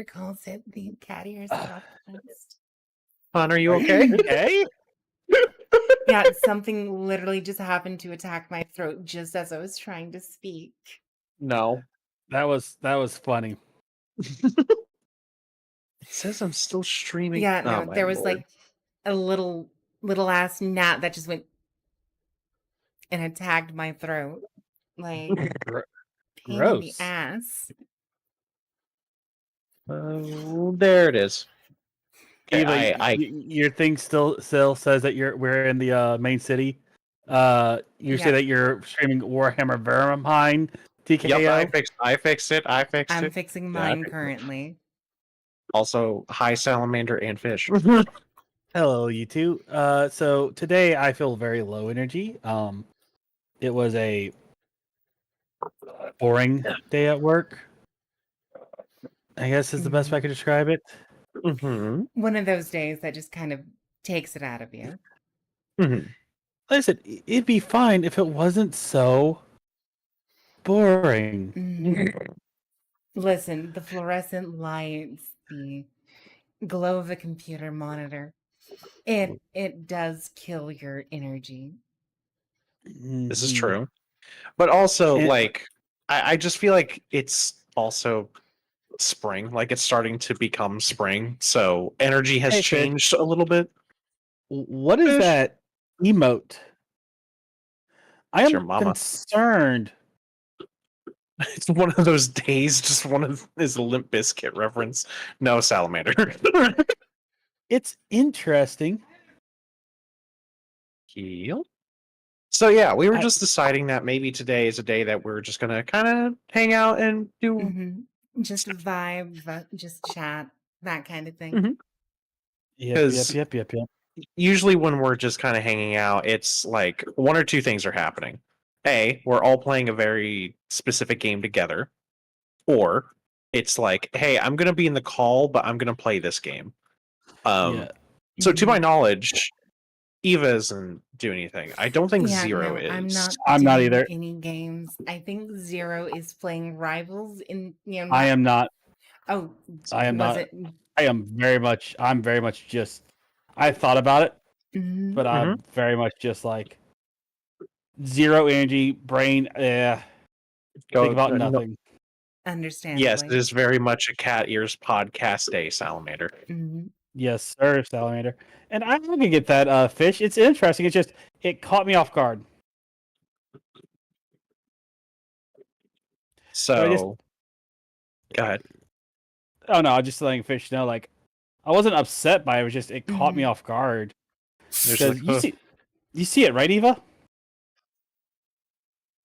calls it the cat ears podcast. Hon, are you okay? Okay. Yeah, something literally just happened to attack my throat just as I was trying to speak. No. That was funny. It says I'm still streaming. Yeah, Oh no, my there was lord. like a little ass gnat that just went and attacked my throat. Like Gr- pain in the Gross. ass. There it is. Okay, Eva, your thing still says that we're in the main city. You say Yeah. that you're streaming Warhammer Vermintide TKO. Yep, I fixed it. I'm fixing Yeah, I mine fixed it. currently. Also, hi salamander and fish. Hello, you two. So today I feel very low energy. It was a boring day at work. I guess is the best way I could describe it. Mm-hmm. One of those days that just kind of takes it out of you. Mm-hmm. Like I said, it'd be fine if it wasn't so boring. Listen, the fluorescent lights, the glow of the computer monitor, it does kill your energy. This is Mhm. true. But also, And- like, I just feel like it's also spring. Like, it's starting to become spring. So, energy has Hey, Fish. changed a little bit. What is Fish. that emote? I It's your am mama. concerned. It's one of those days, just one of his Limp Biscuit reference. No, salamander. It's interesting. Heal. So yeah, we were just deciding that maybe today is a day that we're just gonna kind of hang out and do. Just vibe, just chat, that kind of thing. Mhm. Yep. Usually when we're just kind of hanging out, it's like one or two things are happening. A, we're all playing a very specific game together, or it's like, hey, I'm gonna be in the call, but I'm gonna play this game. Yeah. So to my knowledge, Eva isn't doing anything. I don't think Zero is. I'm not not doing either. any games. I think Zero is playing Rivals in I am not. Oh, I am was not. it? I'm very much just. I thought about it, but I'm very much just like zero energy, brain. Think about No. nothing. Understandably. Yes, it is very much a cat ears podcast day, Salamander. Yes, sir, Salamander. And I can get that fish. It's interesting. It's just it caught me off guard. So, go ahead. Oh no, I was just letting fish know. Like, I wasn't upset by it. It was just it caught me off guard. Like, you see it, right, Eva?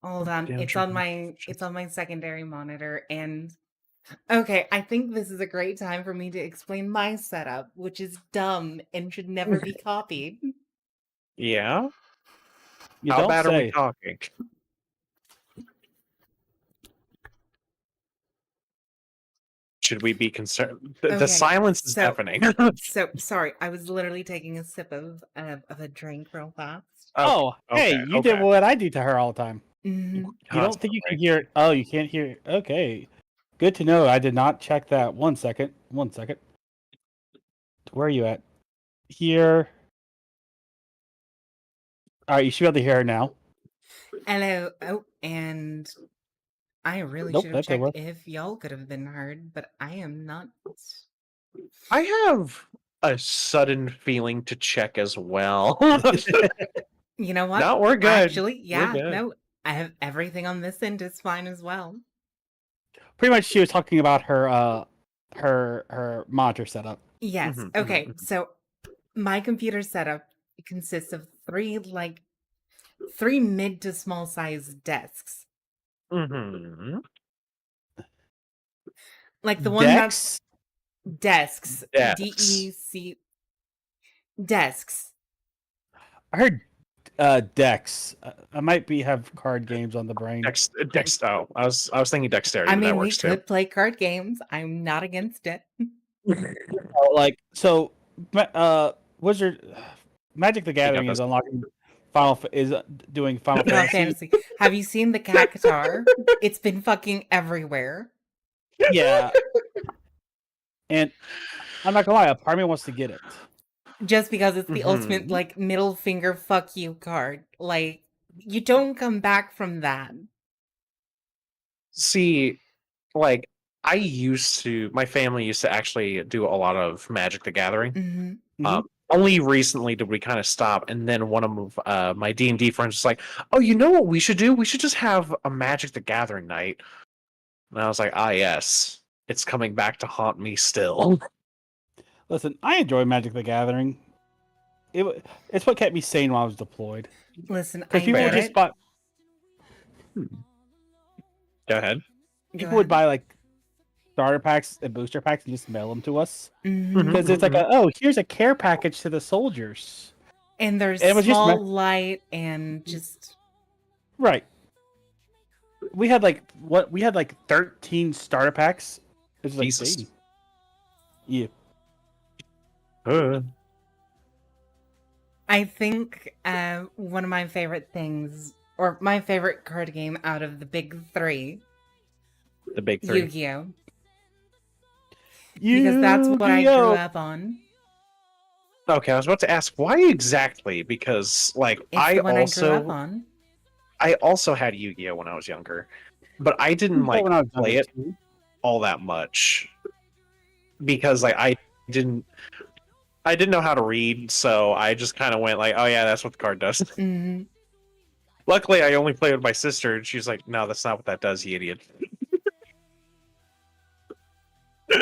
Hold on, it's on my secondary monitor, and okay, I think this is a great time for me to explain my setup, which is dumb and should never be copied. Yeah. You How don't bad are we say. talking? Should we be concerned? The Okay, silence is deafening. So sorry, I was literally taking a sip of a drink real fast. Oh, hey, you did what I do to her all the time. Mhm. You don't think you can hear it? Oh, you can't hear it. Okay. Good to know. I did not check that. 1 second. 1 second. Where are you at? Here. All right, you should be able to hear her now. Hello. Oh, and I really Nope, should have that didn't checked work. if y'all could have been heard, but I am not. I have a sudden feeling to check as well. You know what? No, we're good. Actually, We're yeah, good. no, I have everything on this end is fine as well. Pretty much, she was talking about her her monitor setup. Yes. Okay. So my computer setup consists of three mid to small size desks. Like the one that's desks. DEC desks. I heard Dex. I might have card games on the brain. Dex. Oh, I was thinking dexterity. I mean, we works could too. play card games. I'm not against it. Like so, Wizard Magic the Gathering is unlocking doing Final Fantasy. Have you seen the cat guitar? It's been fucking everywhere. Yeah. And I'm not gonna lie, a part of me wants to get it. Just because it's the ultimate, like, middle finger fuck you card. Like, you don't come back from that. See, like, my family used to actually do a lot of Magic the Gathering. Only recently did we kind of stop, and then one of my D&D friends was like, "Oh, you know what we should do? We should just have a Magic the Gathering night." And I was like, "Ah, yes, it's coming back to haunt me still." Listen, I enjoy Magic the Gathering. It's what kept me sane while I was deployed. Listen, I Because people would get just it. buy. Go ahead. People would buy like starter packs and booster packs and just mail them to us. Mhm. Because it's like, here's a care package to the soldiers. And they're it was just small, light, and just Right. We had like 13 starter packs. It was like, Jesus. dang. Yeah. I think one of my favorite things, or my favorite card game out of the big three, The big three. Yu-Gi-Oh. Because that's what I grew up on. Okay, I was about to ask why exactly, because like It's the one I grew up on. I also had Yu-Gi-Oh when I was younger, but I didn't like play it all that much because like I didn't know how to read, so I just kind of went like, oh yeah, that's what the card does. Luckily, I only played with my sister, and she's like, no, that's not what that does, you idiot.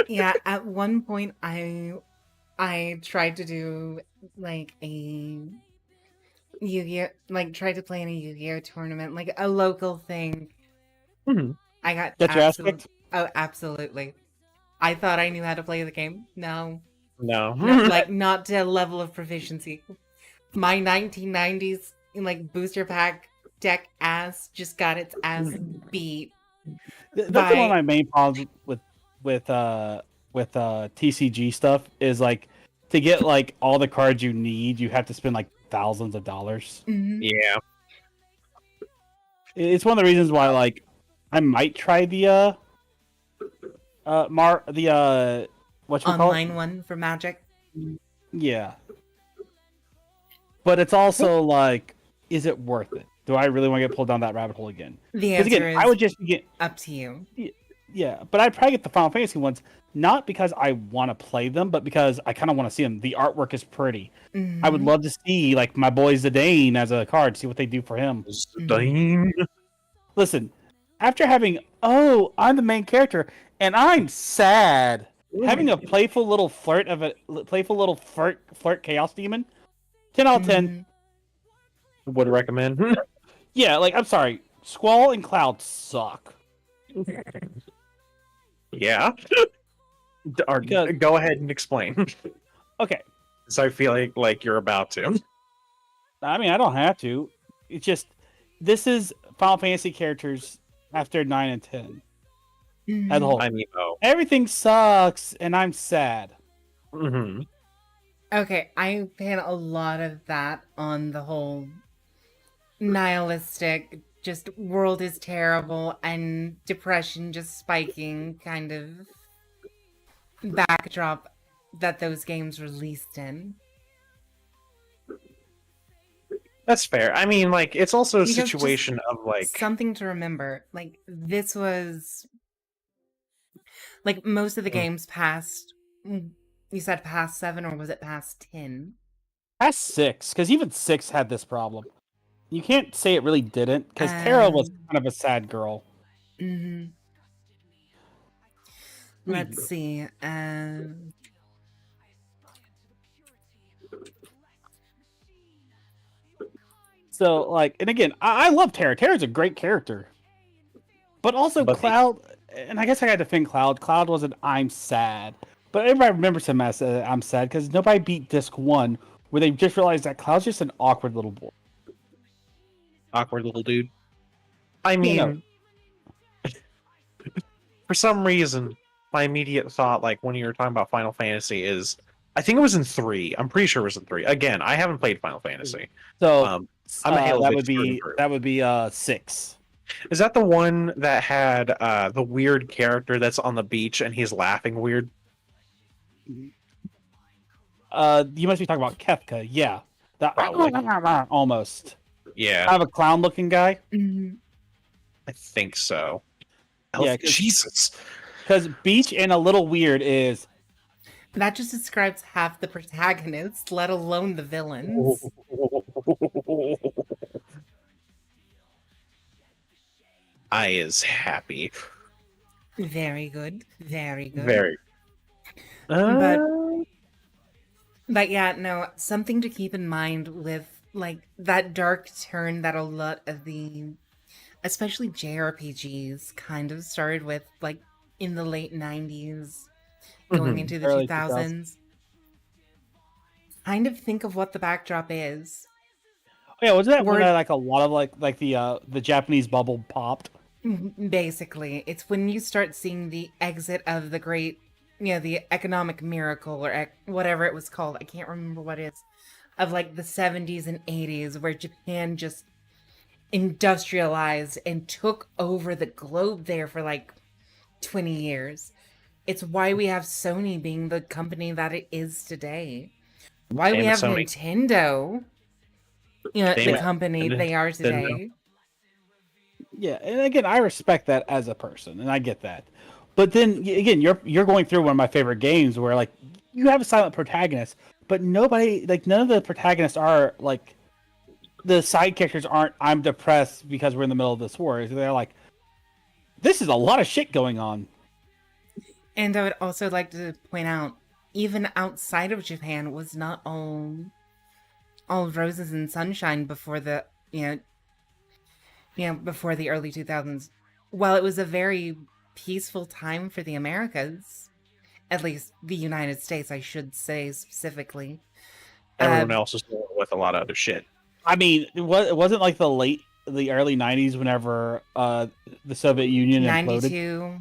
Yeah, at one point I tried to do like a Yu-Gi-Oh, like tried to play in a Yu-Gi-Oh tournament, like a local thing. I got oh, absolutely. I thought I knew how to play the game. No. Not to a level of proficiency. My 1990s like booster pack deck ass just got its ass beat. That's one of my main problems with TCG stuff is like to get like all the cards you need, you have to spend like thousands of dollars. Yeah. It's one of the reasons why like I might try the online one for Magic. Yeah. But it's also like, is it worth it? Do I really want to get pulled down that rabbit hole again? The answer is I would just get up to you. Yeah, but I'd probably get the Final Fantasy ones, not because I want to play them, but because I kind of want to see them. The artwork is pretty. I would love to see like my boy Zidane as a card, see what they do for him. Zidane. Listen, after having I'm the main character and I'm sad. Having a playful little flirt chaos demon, 10 out of 10. Would recommend. Yeah, like I'm sorry, Squall and Cloud suck. Yeah. Go ahead and explain. Okay. So I feel like you're about to. I mean, I don't have to. It's just this is Final Fantasy characters after 9 and 10. As a whole. I mean, everything sucks, and I'm sad. Okay, I've had a lot of that on the whole nihilistic, just world is terrible and depression just spiking kind of backdrop that those games released in. That's fair. I mean, like, it's also a situation of like something to remember. Like, this was like most of the games past. You said past 7, or was it past 10? Past 6, because even 6 had this problem. You can't say it really didn't, because Tara was kind of a sad girl. Let's see. So, like, and again, I love Tara. Tara's a great character. But also Cloud, and I guess I got to defend Cloud. Cloud wasn't I'm sad. But everybody remembers him as I'm sad because nobody beat Disc 1 where they just realized that Cloud's just an awkward little boy. Awkward little dude. I mean, for some reason, my immediate thought, like when you were talking about Final Fantasy, is I think it was in 3. I'm pretty sure it was in 3. Again, I haven't played Final Fantasy. So I'm a Halo that would be 6. Is that the one that had the weird character that's on the beach and he's laughing weird? You must be talking about Kefka. Yeah, that Probably. almost. Yeah, I have a clown-looking guy. Mhm. I think so. Yeah, Jesus. because Beach and a little weird is That just describes half the protagonists, let alone the villains. I is happy. Very good. Very good. Very. But yeah, no, something to keep in mind with like that dark turn that a lot of the especially JRPGs kind of started with like in the late 90s going into the early 2000s. 2000s. Kind of think of what the backdrop is. Yeah, wasn't that when We're like a lot of like the Japanese bubble popped? basically it's when you start seeing the exit of the great, the economic miracle or whatever it was called. I can't remember what it is of like the 70s and 80s where Japan just industrialized and took over the globe there for like 20 years. It's why we have Sony being the company that it is today. Why we Damn it, have Sony. Nintendo, Damn the it. company they are today. Yeah, and again, I respect that as a person, and I get that. But then again, you're going through one of my favorite games where like you have a silent protagonist, but nobody like none of the protagonists are like the side characters aren't. I'm depressed because we're in the middle of this war. They're like, this is a lot of shit going on. And I would also like to point out, even outside of Japan was not all roses and sunshine before the before the early 2000s. While it was a very peaceful time for the Americas, at least the United States, I should say specifically. Everyone else is dealing with a lot of other shit. I mean, it wasn't like the early '90s whenever the Soviet Union imploded. 92.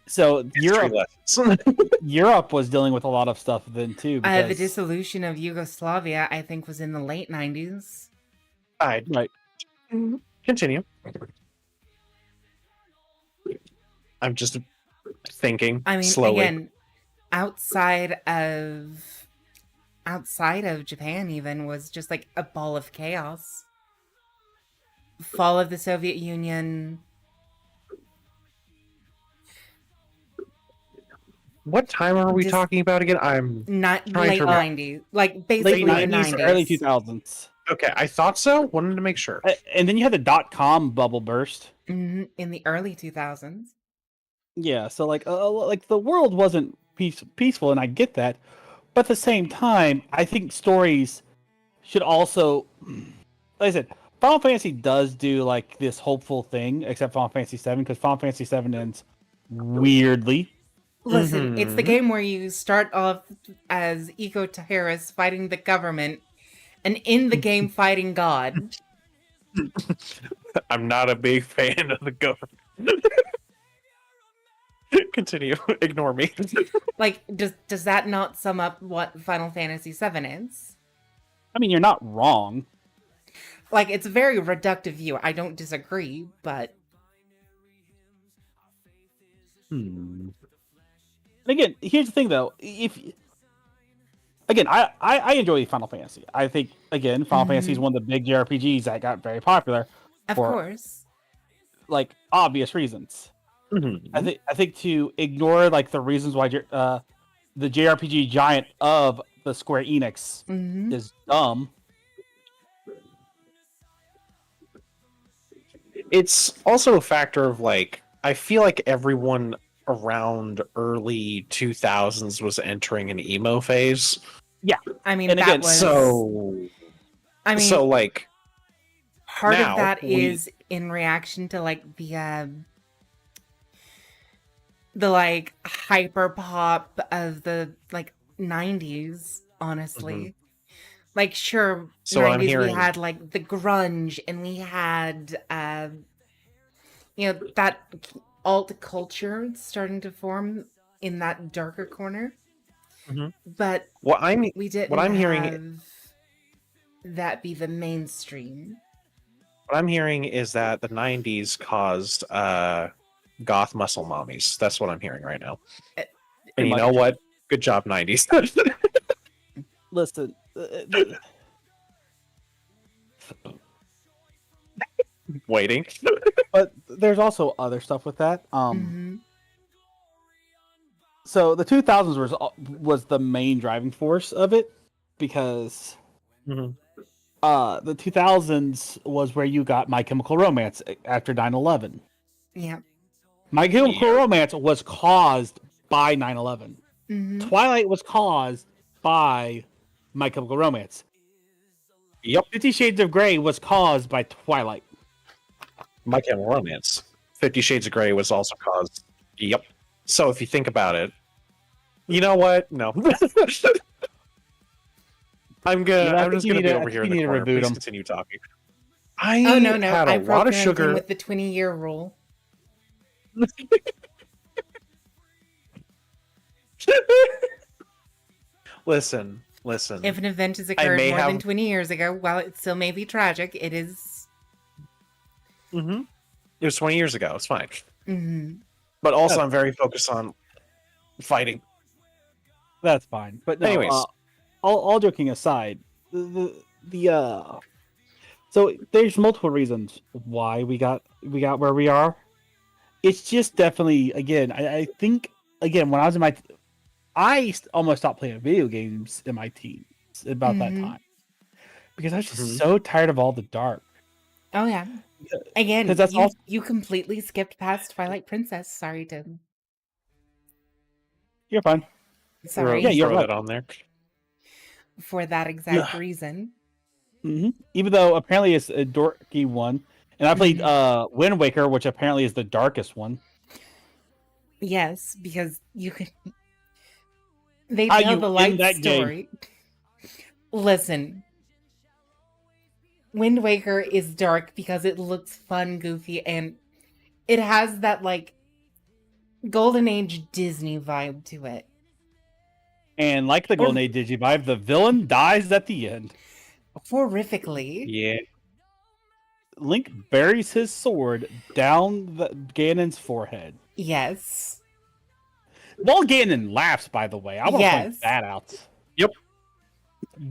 So History lessons. Europe was dealing with a lot of stuff then too. The Because, dissolution of Yugoslavia, I think, was in the late 90s. Right. Continue. I'm just thinking. I mean, slowly. again, outside of Japan even was just like a ball of chaos. Fall of the Soviet Union. What time are we talking about again? I'm not trying late to 90s, like basically late the 90s, early 2000s. okay. I thought so. Wanted to make sure. And then you had the .com bubble burst. in the early 2000s. Yeah, so like the world wasn't peaceful, and I get that, but at the same time, I think stories should also, like I said, Final Fantasy does do like this hopeful thing, except Final Fantasy VII, because Final Fantasy VII ends weirdly. Listen, it's the game where you start off as eco-terrorists fighting the government, and in the game fighting God. I'm not a big fan of the government. Continue. Ignore me. Like, does that not sum up what Final Fantasy VII is? I mean, you're not wrong. Like, it's a very reductive view. I don't disagree, but... And again, here's the thing, though. I enjoy Final Fantasy. I think, again, Final Fantasy is one of the big JRPGs that got very popular. Of course. Like, obvious reasons. I think to ignore, like, the reasons why the JRPG giant of the Square Enix is dumb. It's also a factor of, like, I feel like everyone around early 2000s was entering an emo phase. Yeah. I mean, And that again, was... I mean, so, like... Part now of that is in reaction to, like, the like, hyper pop of the, like, 90s, honestly. Like, sure, So 90s I'm hearing... we had, like, the grunge, and we had, that alt culture starting to form in that darker corner. But we didn't hearing that be the mainstream. What I'm hearing is that the 90s caused goth muscle mommies. That's what I'm hearing right now. Uh, And you much. know what? Good job, 90s. Listen, Waiting. but there's also other stuff with that. mhm. So the 2000s was the main driving force of it because Mhm. the 2000s was where you got My Chemical Romance after 9/11. Yeah. My Chemical Yeah. Romance was caused by 9/11. Mhm. Twilight was caused by My Chemical Romance. Yep. 50 Shades of Grey was caused by Twilight. My Chemical Romance. 50 Shades of Grey was also caused. Yep. So if you think about it, you know what? No. I'm just gonna be over here in the corner. Please continue talking. I Oh no, had a I lot broke of anything sugar. with the 20-year rule. Listen. If an event has I occurred may more than have. 20 years ago, while it still may be tragic, it is. Mm-hmm. It was 20 years ago. It's fine. Mhm. But also, I'm very focused on fighting. That's fine. But no, Anyways. all joking aside, so there's multiple reasons why we got where we are. It's just definitely, again, I think, again, when I was in my almost stopped playing video games in my teens about that Mhm. time because I was just Mhm. so tired of all the dark. Oh yeah. Again, 'Cause that's also- you completely skipped past Twilight Princess. Sorry to. You're fine. Sorry. Yeah, you're throw right. that on there. For that exact reason. Even though apparently it's a dorky one, and I played Wind Waker, which apparently is the darkest one. Yes, because you could. They How tell you the in light that game? story. Listen, Wind Waker is dark because it looks fun, goofy, and it has that like Golden Age Disney vibe to it. And like the Golden Age Digivive, the villain dies at the end. Horrifically. Yeah. Link buries his sword down Ganon's forehead. Yes. While Ganon laughs, by the way. I want to point Yes. that out. Yep.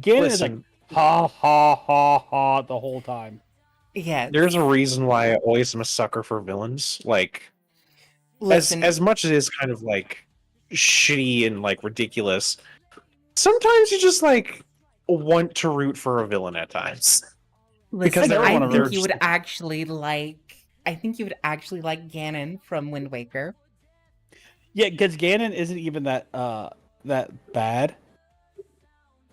Ganon is like, ha, ha, ha, ha, the whole time. Yes. There's a reason why I always am a sucker for villains. Like, Listen, as much as it is kind of like shitty and like ridiculous, sometimes you just like want to root for a villain at times. Because listen, I they're think you would actually like. I think you would actually like Ganon from Wind Waker. Yeah, because Ganon isn't even that bad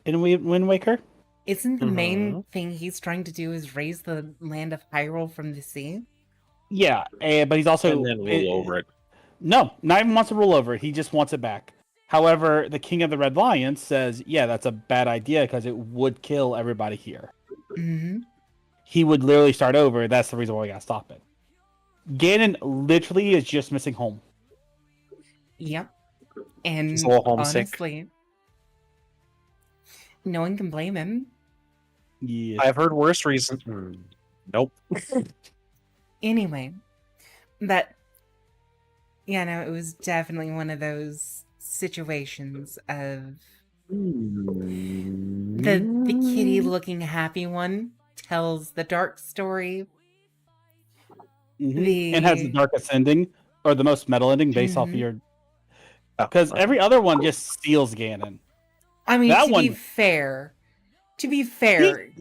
in Wind Waker. Isn't the main thing he's trying to do is raise the land of Hyrule from the sea? Yeah, but he's also and then rule over it. No, not even wants to rule over it. He just wants it back. However, the King of the Red Lions says, yeah, that's a bad idea because it would kill everybody here. Mm-hmm. He would literally start over. That's the reason why we gotta stop it. Ganon literally is just missing home. Yep. And He's a little homesick. honestly, no one can blame him. Yeah. I've heard worse reasons. Nope. Anyway, that yeah, no, it was definitely one of those situations of the kitty looking happy one tells the dark story. And has the darkest ending or the most metal ending based off of your. Because every other one just steals Ganon. I mean, be fair,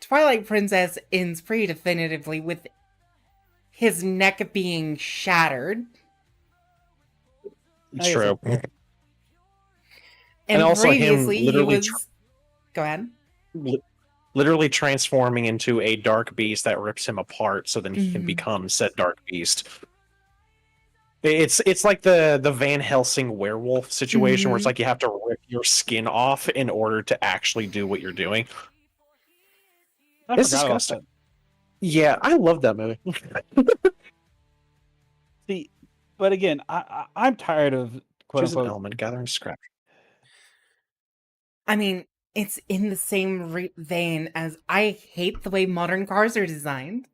Twilight Princess ends pretty definitively with his neck being shattered. It's true. And also previously him literally he was... Go ahead. Literally transforming into a dark beast that rips him apart so then he can become said dark beast. It's like the Van Helsing werewolf situation where it's like you have to rip your skin off in order to actually do what you're doing. It's disgusting. Yeah, I love that movie. See, but again, I'm tired of quote Choose an unquote element gathering scrap. I mean, it's in the same vein as I hate the way modern cars are designed.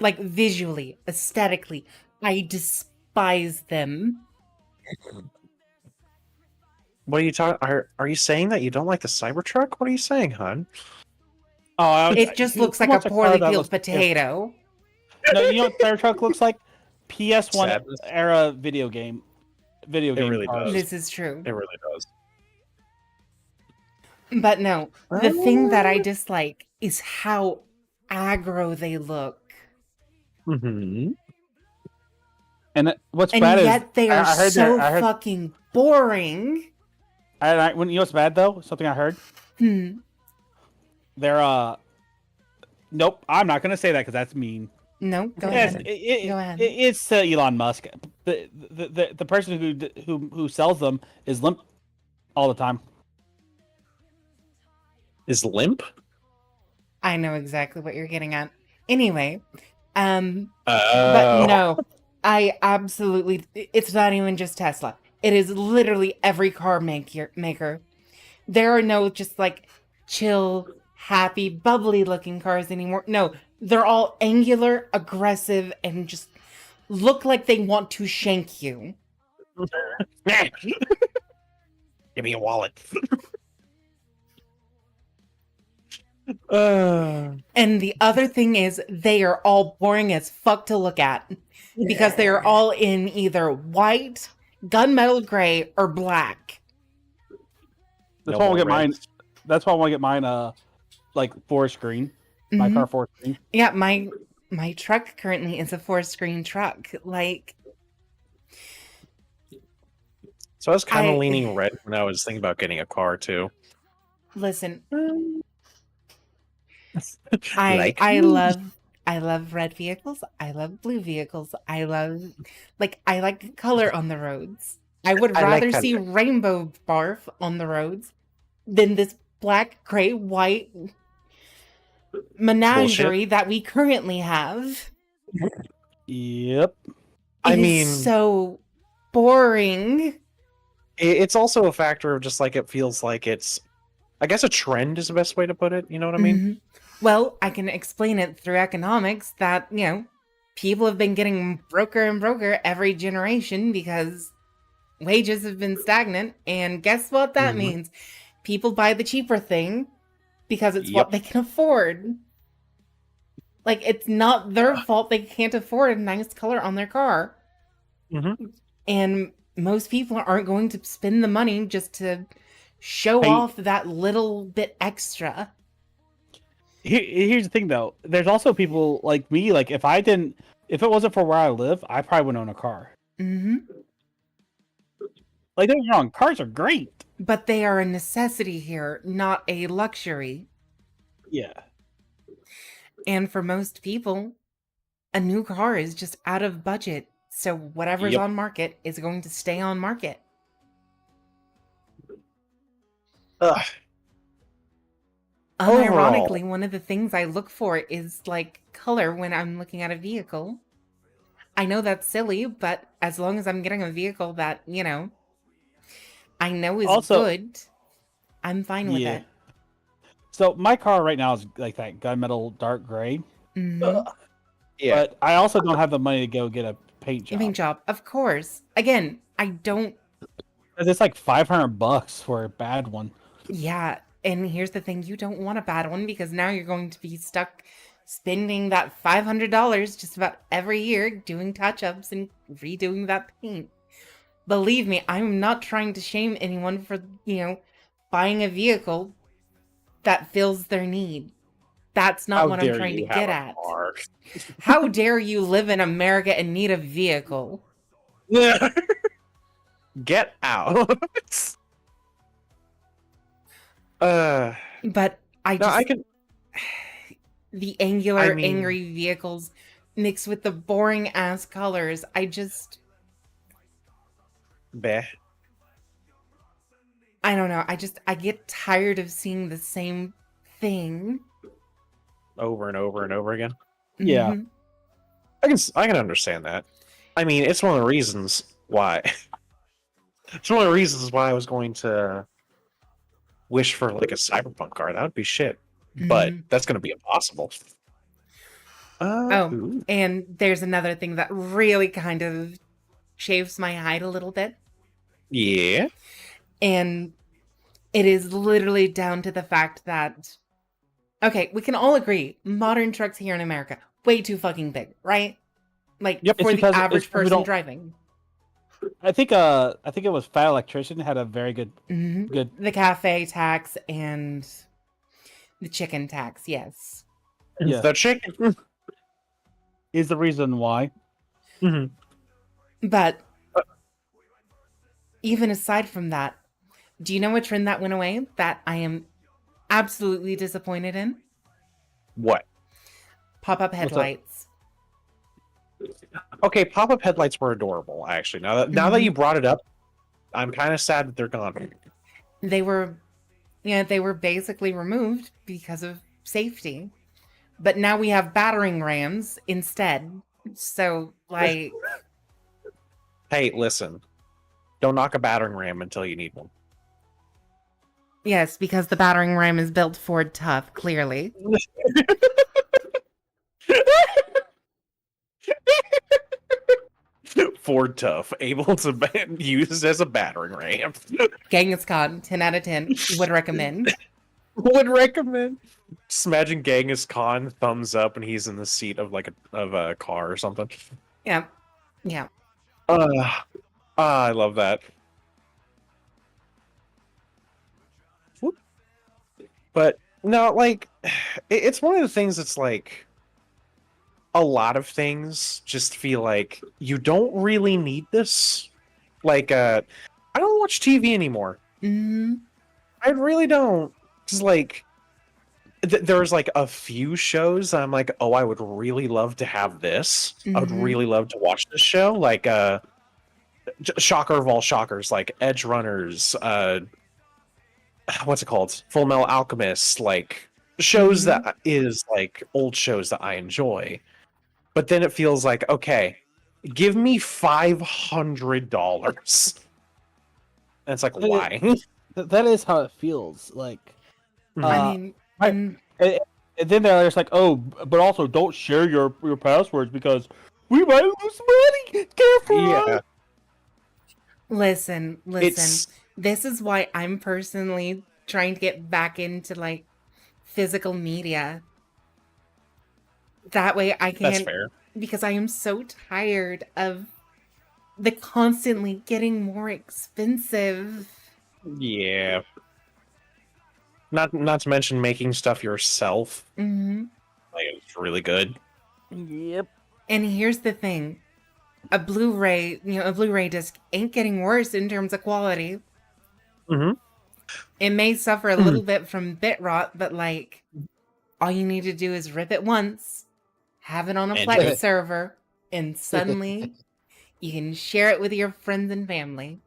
Like visually, aesthetically, I despise them. What are you talking? Are you saying that you don't like the Cybertruck? What are you saying, hon? Oh, It just who looks like a wants car poorly that peeled looks potato. No, you know what Cybertruck looks like? PS1 Sadness. era video game It really cars. does. This is true. It really does. But no, the thing that I dislike is how aggro they look. Mm-hmm. And what's And bad yet is they are I heard so I heard fucking boring. when you know what's bad though? Something I heard. They're nope. I'm not gonna say that because that's mean. No, go Yes, ahead. Go ahead. It's Elon Musk. The person who sells them is limp all the time. Is limp? I know exactly what you're getting at. Anyway, but Oh. no, I absolutely, it's not even just Tesla. It is literally every car maker. There are no just like chill, happy, bubbly looking cars anymore. No, they're all angular, aggressive, and just look like they want to shank you. Give me a wallet. And the other thing is they are all boring as fuck to look at because they are all in either white, gunmetal gray, or black. That's No why I more want to get mine. reds. That's why I want to get mine. Like forest green. My car forest green. Yeah, my truck currently is a 4-screen truck. Like, So I was kind of leaning red when I was thinking about getting a car too. listen, Like I me. love red vehicles. I love blue vehicles. I like color on the roads. I would I like rather see color. rainbow barf on the roads than this black, gray, white menagerie that we currently have. Yep. I It is mean, so boring. it's also a factor of just like it feels like it's. I guess a trend is the best way to put it. You know what I mean? Mhm. Well, I can explain it through economics that, people have been getting broker and broker every generation because wages have been stagnant. And guess what that Mhm. means? People buy the cheaper thing because it's Yep. what they can afford. Like, it's not their fault they can't afford a nice color on their car. Mhm. And most people aren't going to spend the money just to show off that little bit extra. Here's the thing, though. There's also people like me. Like, if it wasn't for where I live, I probably wouldn't own a car. Mm-hmm. Like, don't get me wrong, cars are great. But they are a necessity here, not a luxury. Yeah. And for most people, a new car is just out of budget. So whatever's Yep. on market is going to stay on market. Ugh. Unironically, one of the things I look for is like color when I'm looking at a vehicle. I know that's silly, but as long as I'm getting a vehicle that, I know is Also- good, I'm fine with it. So my car right now is like that gunmetal dark gray. Mhm. Yeah. But I also don't have the money to go get a paint job. Paint job, of course. Again, I don't. It's like $500 for a bad one. Yeah, and here's the thing: you don't want a bad one because now you're going to be stuck spending that $500 just about every year doing touch-ups and redoing that paint. Believe me, I'm not trying to shame anyone for, buying a vehicle that fills their need. That's not How what I'm dare trying to you get have a at. car? How dare you live in America and need a vehicle? Get out. But I can. the angular, I mean- angry vehicles mixed with the boring ass colors. Bleh. I don't know. I get tired of seeing the same thing Over and over and over again. Yeah. Mhm. I can understand that. I mean, it's one of the reasons why. It's one of the reasons why I was going to wish for like a cyberpunk car. That would be shit. But Mhm. that's going to be impossible. Oh, Ooh. and there's another thing that really kind of shaves my hide a little bit. Yeah. And it is literally down to the fact that, okay, we can all agree modern trucks here in America, way too fucking big, right? Like, Yep. for It's the because average we person don't. driving. I think it was Fat Electrician had a very good good. The cafe tax and the chicken tax, yes. Yeah. The chicken. Is the reason why. Mhm. But even aside from that, do you know a trend that went away that I am absolutely disappointed in? What? Pop-up What's that? headlights. Okay, pop-up headlights were adorable. Actually, now that you brought it up, I'm kind of sad that they're gone. They were, they were basically removed because of safety. But now we have battering rams instead. So, like, Hey, listen. Don't knock a battering ram until you need one. yes, because the battering ram is built Ford tough, clearly. Ford tough, able to be used as a battering ram. Genghis Khan, 10 out of 10, would recommend. Would recommend. Just imagine Genghis Khan, thumbs up, and he's in the seat of a car or something. Yeah, yeah. I love that. Whoop. But no, like it's one of the things that's like a lot of things just feel like you don't really need this. Like I don't watch TV anymore. Mm-hmm. I really don't. Just like there's like a few shows I'm like, oh, I would really love to have this. I would Mm-hmm. really love to watch this show. Like shocker of all shockers, like Edge Runners, what's it called? Full Metal Alchemist, like shows that is like old shows that I enjoy. But then it feels like, okay, give me $500. And it's like, why? That is how it feels. Like, I mean, right. And then they're just like, oh, but also don't share your passwords because we might lose money. Careful. Yeah. listen. It's This is why I'm personally trying to get back into, like, physical media. That way I that's can, fair. because I am so tired of the constantly getting more expensive. Yeah. Not to mention making stuff yourself. Mm-hmm. Like it's really good. Yep. And here's the thing. A Blu-ray disc ain't getting worse in terms of quality. Mm-hmm. It may suffer a little bit from bit rot, but like, all you need to do is rip it once, have it on a And Plex good. server, and suddenly you can share it with your friends and family.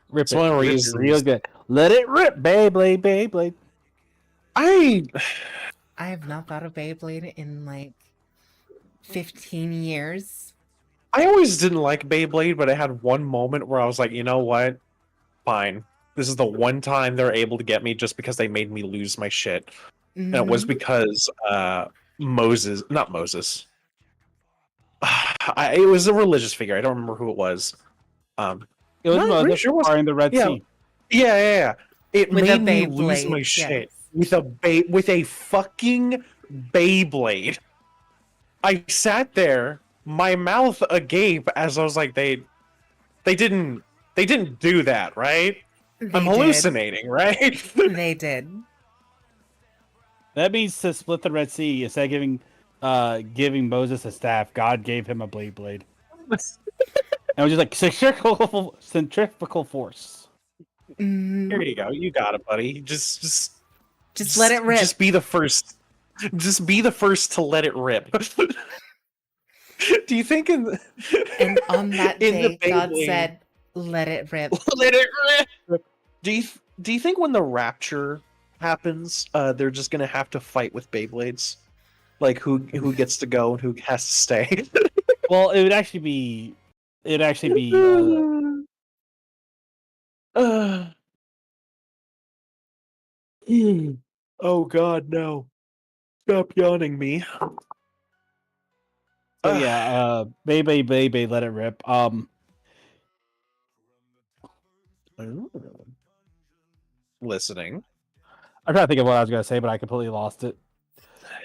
Rip It's it. one of the Rip it reasons real good. Let it rip, Beyblade, Beyblade. I have not thought of Beyblade in like 15 years. I always didn't like Beyblade, but I had one moment where I was like, you know what? Fine. This is the one time they're able to get me just because they made me lose my shit. And it was because Moses, not Moses. It was a religious figure. I don't remember who it was. It was No, I'm pretty Moses sure it was- in the Red yeah. Sea. Yeah. It With a made me lose my Beyblade, shit yes. with a fucking Beyblade. I sat there, my mouth agape as I was like, they didn't do that, right? I'm hallucinating, right? They did. That means to split the Red Sea instead of giving Moses a staff, God gave him a blade. And it was just like centrifugal force. Here you go. You got it, buddy. Just let it rip. Just be the first. Just be the first to let it rip. Do you think And on that in the day, God Beyblade- said, "Let it rip." let it rip? Do you think when the rapture happens, they're just gonna have to fight with Beyblades? Like who gets to go and who has to stay? Well, it would actually be. Oh God, no! Stop yawning me. So yeah, baby, let it rip. Listening. I'm trying to think of what I was gonna say, but I completely lost it.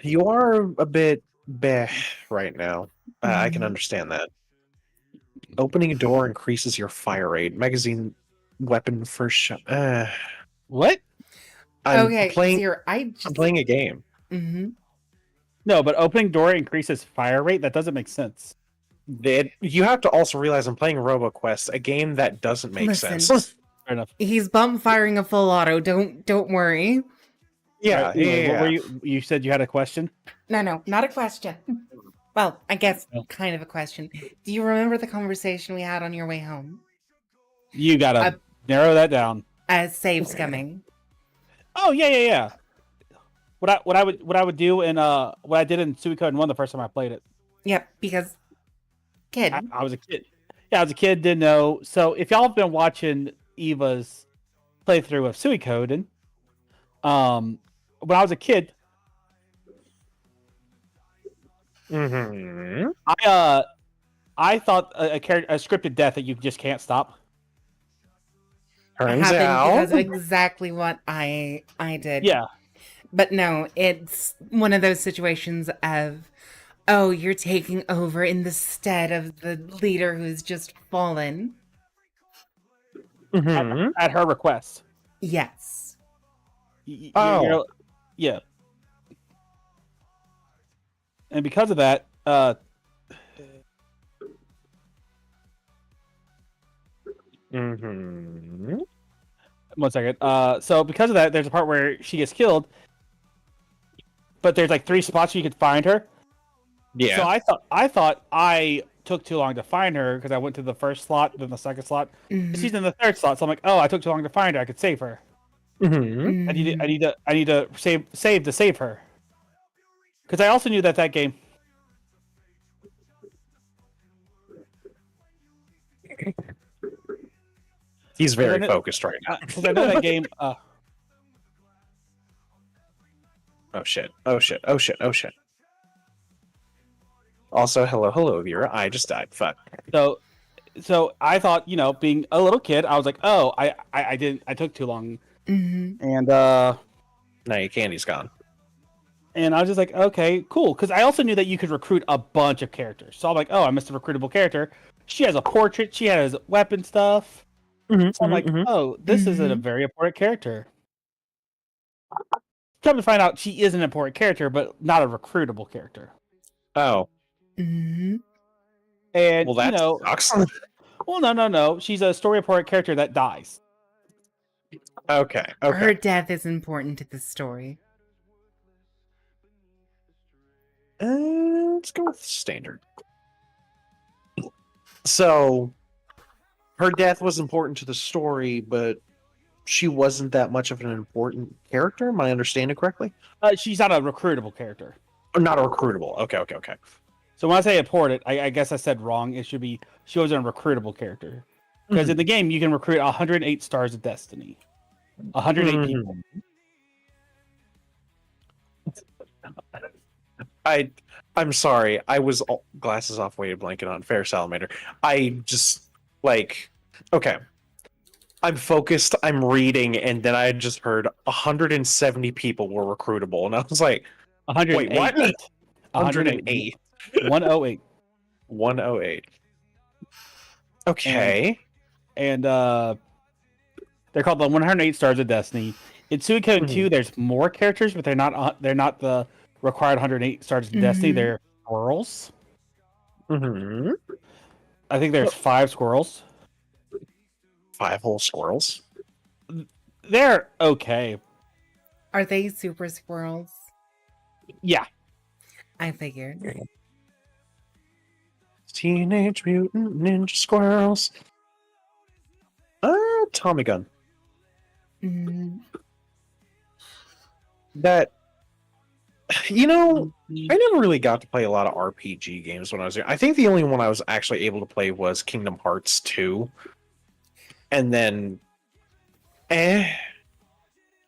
You are a bit beh right now. I can Mhm. understand that. Opening a door increases your fire rate. Magazine weapon first shot. What? I'm Okay, playing. Zero, I'm playing a game. hmm No, but opening door increases fire rate. That doesn't make sense. You have to also realize I'm playing RoboQuest, a game that doesn't make Listen. sense. Fair enough. He's bump firing a full auto. Don't worry. All Yeah, right, anyway, yeah, what were yeah. you said you had a question? No, not a question. Well, I guess No. kind of a question. Do you remember the conversation we had on your way home? You gotta Uh, narrow that down. As save scumming. Oh yeah. What I would do in what I did in Suikoden 1 the first time I played it. Yep, because kid. I was a kid. Yeah, I was a kid, didn't know. So if y'all have been watching Eva's playthrough of Suikoden, when I was a kid, Mm-hmm. I thought a scripted death that you just can't stop. Turns happened because out. of exactly what I did. Yeah, But no, it's one of those situations of, oh, you're taking over in the stead of the leader who's just fallen. Mm-hmm. at her request. Yes. Oh. Yeah. And because of that, Mm-hmm. one second. So because of that, there's a part where she gets killed, but there's like 3 spots you could find her. Yeah. So I thought I took too long to find her because I went to the first slot, then the second slot. Mhm. She's in the 3rd slot, so I'm like, oh, I took too long to find her. I could save her. Mm-hmm. I need to save to save her. Because I also knew that game. He's very kn- focused right now. Because I know that game. Oh shit. Oh shit. Oh shit. Oh shit. Also, hello, viewer. I just died. Fuck. So I thought, being a little kid, I was like, oh, I took too long, Mhm. and Now your candy's gone. and I was just like, okay, cool, because I also knew that you could recruit a bunch of characters. So I'm like, oh, I missed a recruitable character. She has a portrait. She has weapon stuff. Mm-hmm, So I'm like, oh, this is a very important character. Come to find out, she is an important character, but not a recruitable character. Oh. Mhm. And Well, that sucks. well, no. She's a story important character that dies. Okay. Okay. Her death is important to the story. Let's go with standard. So, her death was important to the story, but she wasn't that much of an important character. Am I understanding correctly? She's not a recruitable character. Or not a recruitable. Okay. So when I say important, I guess I said wrong. It should be she wasn't a recruitable character. Because in the game, you can recruit 108 stars of destiny. 108 people. I'm sorry. I was glasses off, weighted blanket on. Fair salamander. I just okay. I'm focused. I'm reading, and then I just heard 170 people were recruitable, and I was like, 108. wait, what? 108. 108. 108. Okay. And they're called the 108 Stars of Destiny. In Suikoden 2, there's more characters, but they're not the required 108 Stars of Destiny. They're squirrels. Mm-hmm. I think there's 5 squirrels. 5 whole squirrels. They're okay. Are they super squirrels? Yeah. I figured. Teenage Mutant Ninja Squirrels. Tommy gun. Mhm. That, I never really got to play a lot of RPG games when I was there. I think the only one I was actually able to play was Kingdom Hearts 2. And then,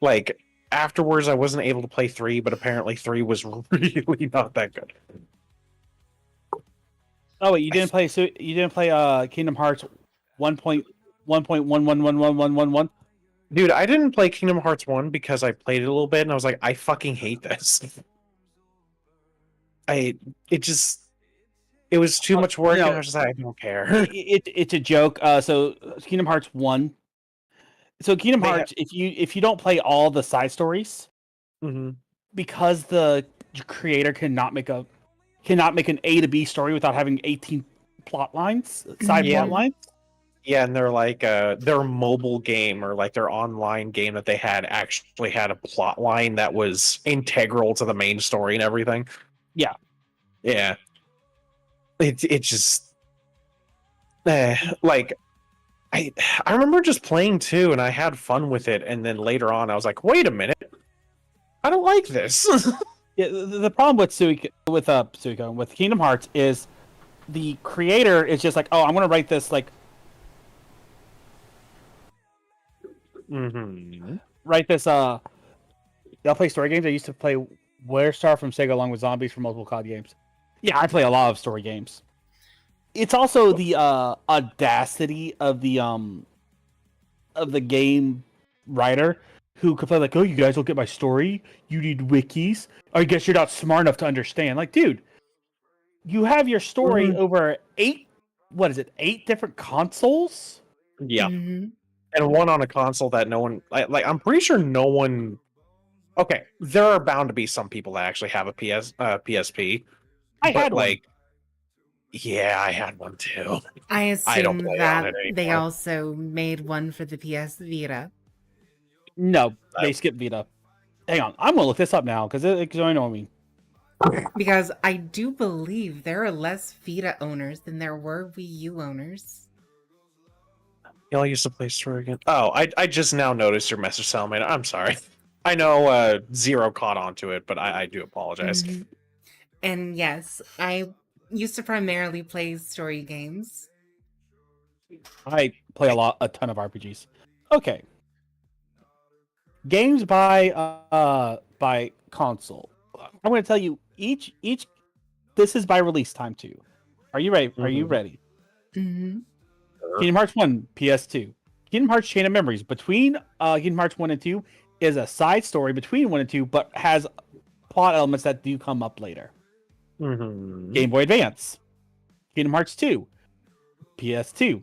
like, afterwards I wasn't able to play 3, but apparently 3 was really not that good. Oh wait, you didn't play. So you didn't play Kingdom Hearts 1.1.1.1.1.1.1. Dude, I didn't play Kingdom Hearts 1 because I played it a little bit and I was like, I fucking hate this. It just it was too much work and I was just like, I don't care. It's a joke. So Kingdom Hearts 1. So Kingdom Hearts, if you don't play all the side stories, because the creator cannot make an A to B story without having 18 plot lines, side plot lines. Yeah, and they're like their mobile game or like their online game that they had actually had a plot line that was integral to the main story and everything. Yeah. Yeah. It just like I remember just playing too and I had fun with it, and then later on I was like, wait a minute. I don't like this. Yeah, the problem with with Kingdom Hearts is the creator is just like, oh, I'm gonna write this like write this y'all play story games? I used to play Star from Sega along with Zombies for multiple COD games. Yeah, I play a lot of story games. It's also the audacity of the game writer who could play like, oh, you guys don't get my story? You need wikis? I guess you're not smart enough to understand. Like, dude, you have your story over 8 different consoles? Yeah. And one on a console that no one like I'm pretty sure no one. Okay, there are bound to be some people that actually have a PSP. I had one. Yeah, I had one too. I assume don't play on that it they anymore. also made one for the PS Vita. No, they skipped Vita. Hang on, I'm gonna look this up now because I know me. Because I do believe there are less Vita owners than there were Wii U owners. Y'all used to play story again. Oh, I just now noticed your message, Salman. I'm sorry. I know Zero caught on to it, but I do apologize. And yes, I used to primarily play story games. I play a ton of RPGs. Okay. Games by console. I'm going to tell you each. This is by release time too. Are you ready? Are you ready? Kingdom Hearts 1, PS2. Kingdom Hearts Chain of Memories between Kingdom Hearts 1 and 2 is a side story between 1 and 2, but has plot elements that do come up later. Game Boy Advance. Kingdom Hearts 2, PS2.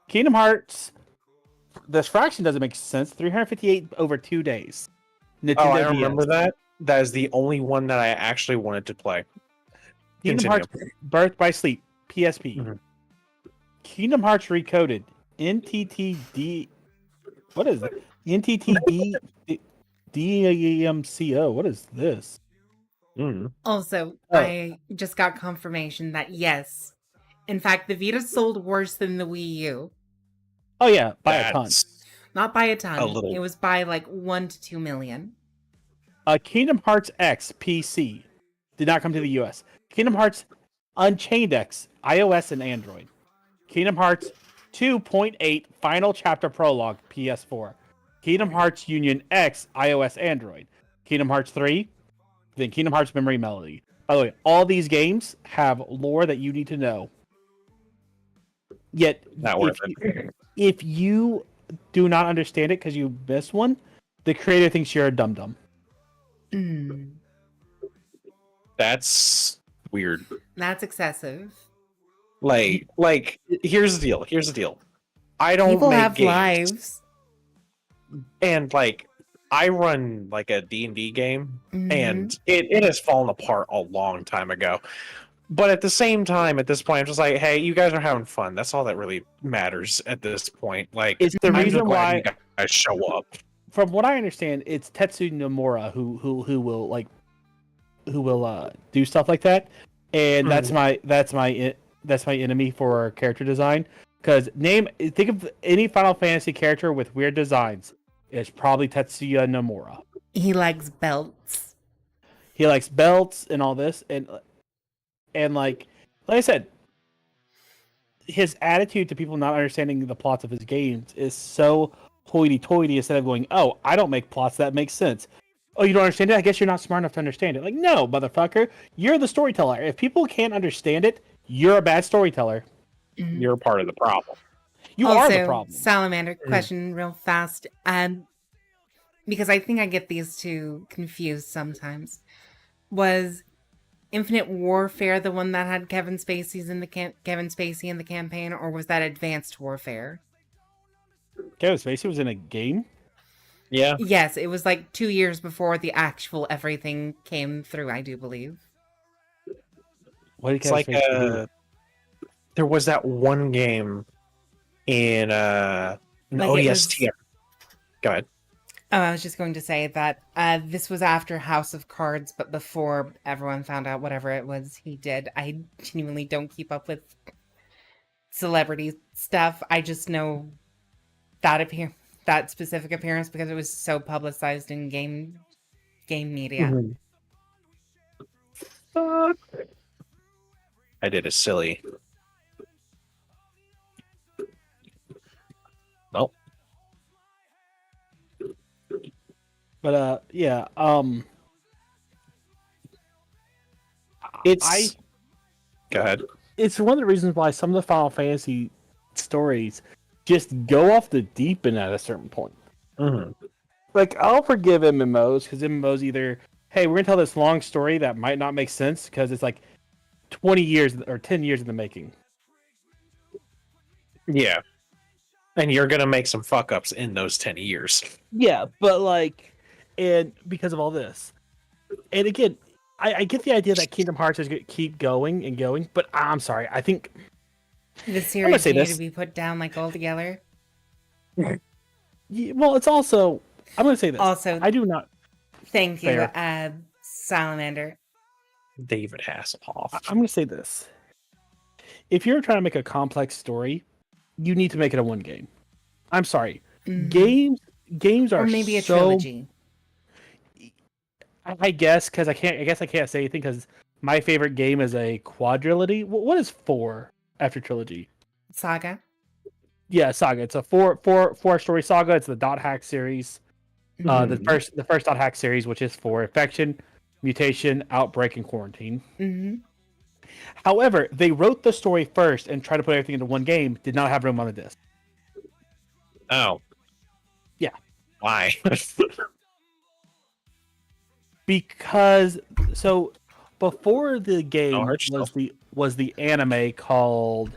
Kingdom Hearts. This fraction doesn't make sense. 358 over 2 days. Nintendo I remember that. That is the only one that I actually wanted to play. Kingdom Hearts Birth by Sleep, PSP. Kingdom Hearts Recoded, NTTD. What is it? NTTD DMCO. What is this? Also, I just got confirmation that yes, in fact, the Vita sold worse than the Wii U. Oh yeah, by a ton. Not by a ton. It was by like 1 to 2 million. Kingdom Hearts X PC did not come to the US. Kingdom Hearts Unchained X, iOS and Android. Kingdom Hearts 2.8 Final Chapter Prologue, PS4. Kingdom Hearts Union X, iOS, Android. Kingdom Hearts 3, then Kingdom Hearts Memory Melody. By the way, all these games have lore that you need to know. Yet, if you do not understand it because you missed one, the creator thinks you're a dum-dum. That's weird. That's excessive. Like here's the deal. I don't People make have games. lives. And like I run like a D&D game and it has fallen apart a long time ago. But at the same time, at this point, I'm just like, hey, you guys are having fun. That's all that really matters at this point. Like, it's the reason why you guys show up. From what I understand, it's Tetsu Nomura who will do stuff like that, and that's my enemy for character design. Because think of any Final Fantasy character with weird designs, it's probably Tetsuya Nomura. He likes belts. He likes belts and all this, and like I said, his attitude to people not understanding the plots of his games is so hoity-toity. Instead of going, oh, I don't make plots that make sense. Oh, you don't understand it? I guess you're not smart enough to understand it. Like, no, motherfucker, you're the storyteller. If people can't understand it, You're a bad storyteller. Mhm. You're part of the problem. You also, are the problem. Salamander, Mm. question real fast. Because I think I get these two confused sometimes. Was Infinite Warfare the one that had Kevin Spacey in the campaign, or was that Advanced Warfare? Kevin Spacey was in a game. Yeah. Yes, it was like 2 years before the actual everything came through, I do believe. What did It's Kevin like Spacey do? there was that one game in an Like, it was- ODST. Go ahead. Oh, I was just going to say that this was after House of Cards, but before everyone found out whatever it was he did. I genuinely don't keep up with celebrity stuff. I just know that specific appearance because it was so publicized in game media. Mhm. Fuck. I did a silly. Nope. But yeah. It's. Go ahead. It's one of the reasons why some of the Final Fantasy stories just go off the deep end at a certain point. Mm-hmm. Like, I'll forgive MMOs because MMOs either, hey, we're gonna tell this long story that might not make sense because it's like 20 years or 10 years in the making. Yeah. And you're gonna make some fuck ups in those 10 years. Yeah, but like, and because of all this, and again, I get the idea that Kingdom Hearts is going to keep going and going, but I'm sorry, I think The series say needed this. to be put down like altogether. well, it's also I'm going to say this. Also, I do not. thank you, Fair. Salamander. David Hasselhoff. I'm going to say this. If you're trying to make a complex story, you need to make it a one game. I'm sorry. Mhm. Games are Or maybe a so- trilogy. I guess because I guess I can't say anything because my favorite game is a quadrilogy. What is 4 after trilogy? Saga. Yeah, saga. It's a four story saga. It's the Dot Hack series. The first Dot Hack series, which is for infection, mutation, outbreak, and quarantine. Mm-hmm. However, they wrote the story first and tried to put everything into one game. Did not have room on the disc. Oh. Yeah. Why? Because so before the game hurt yourself. was the anime called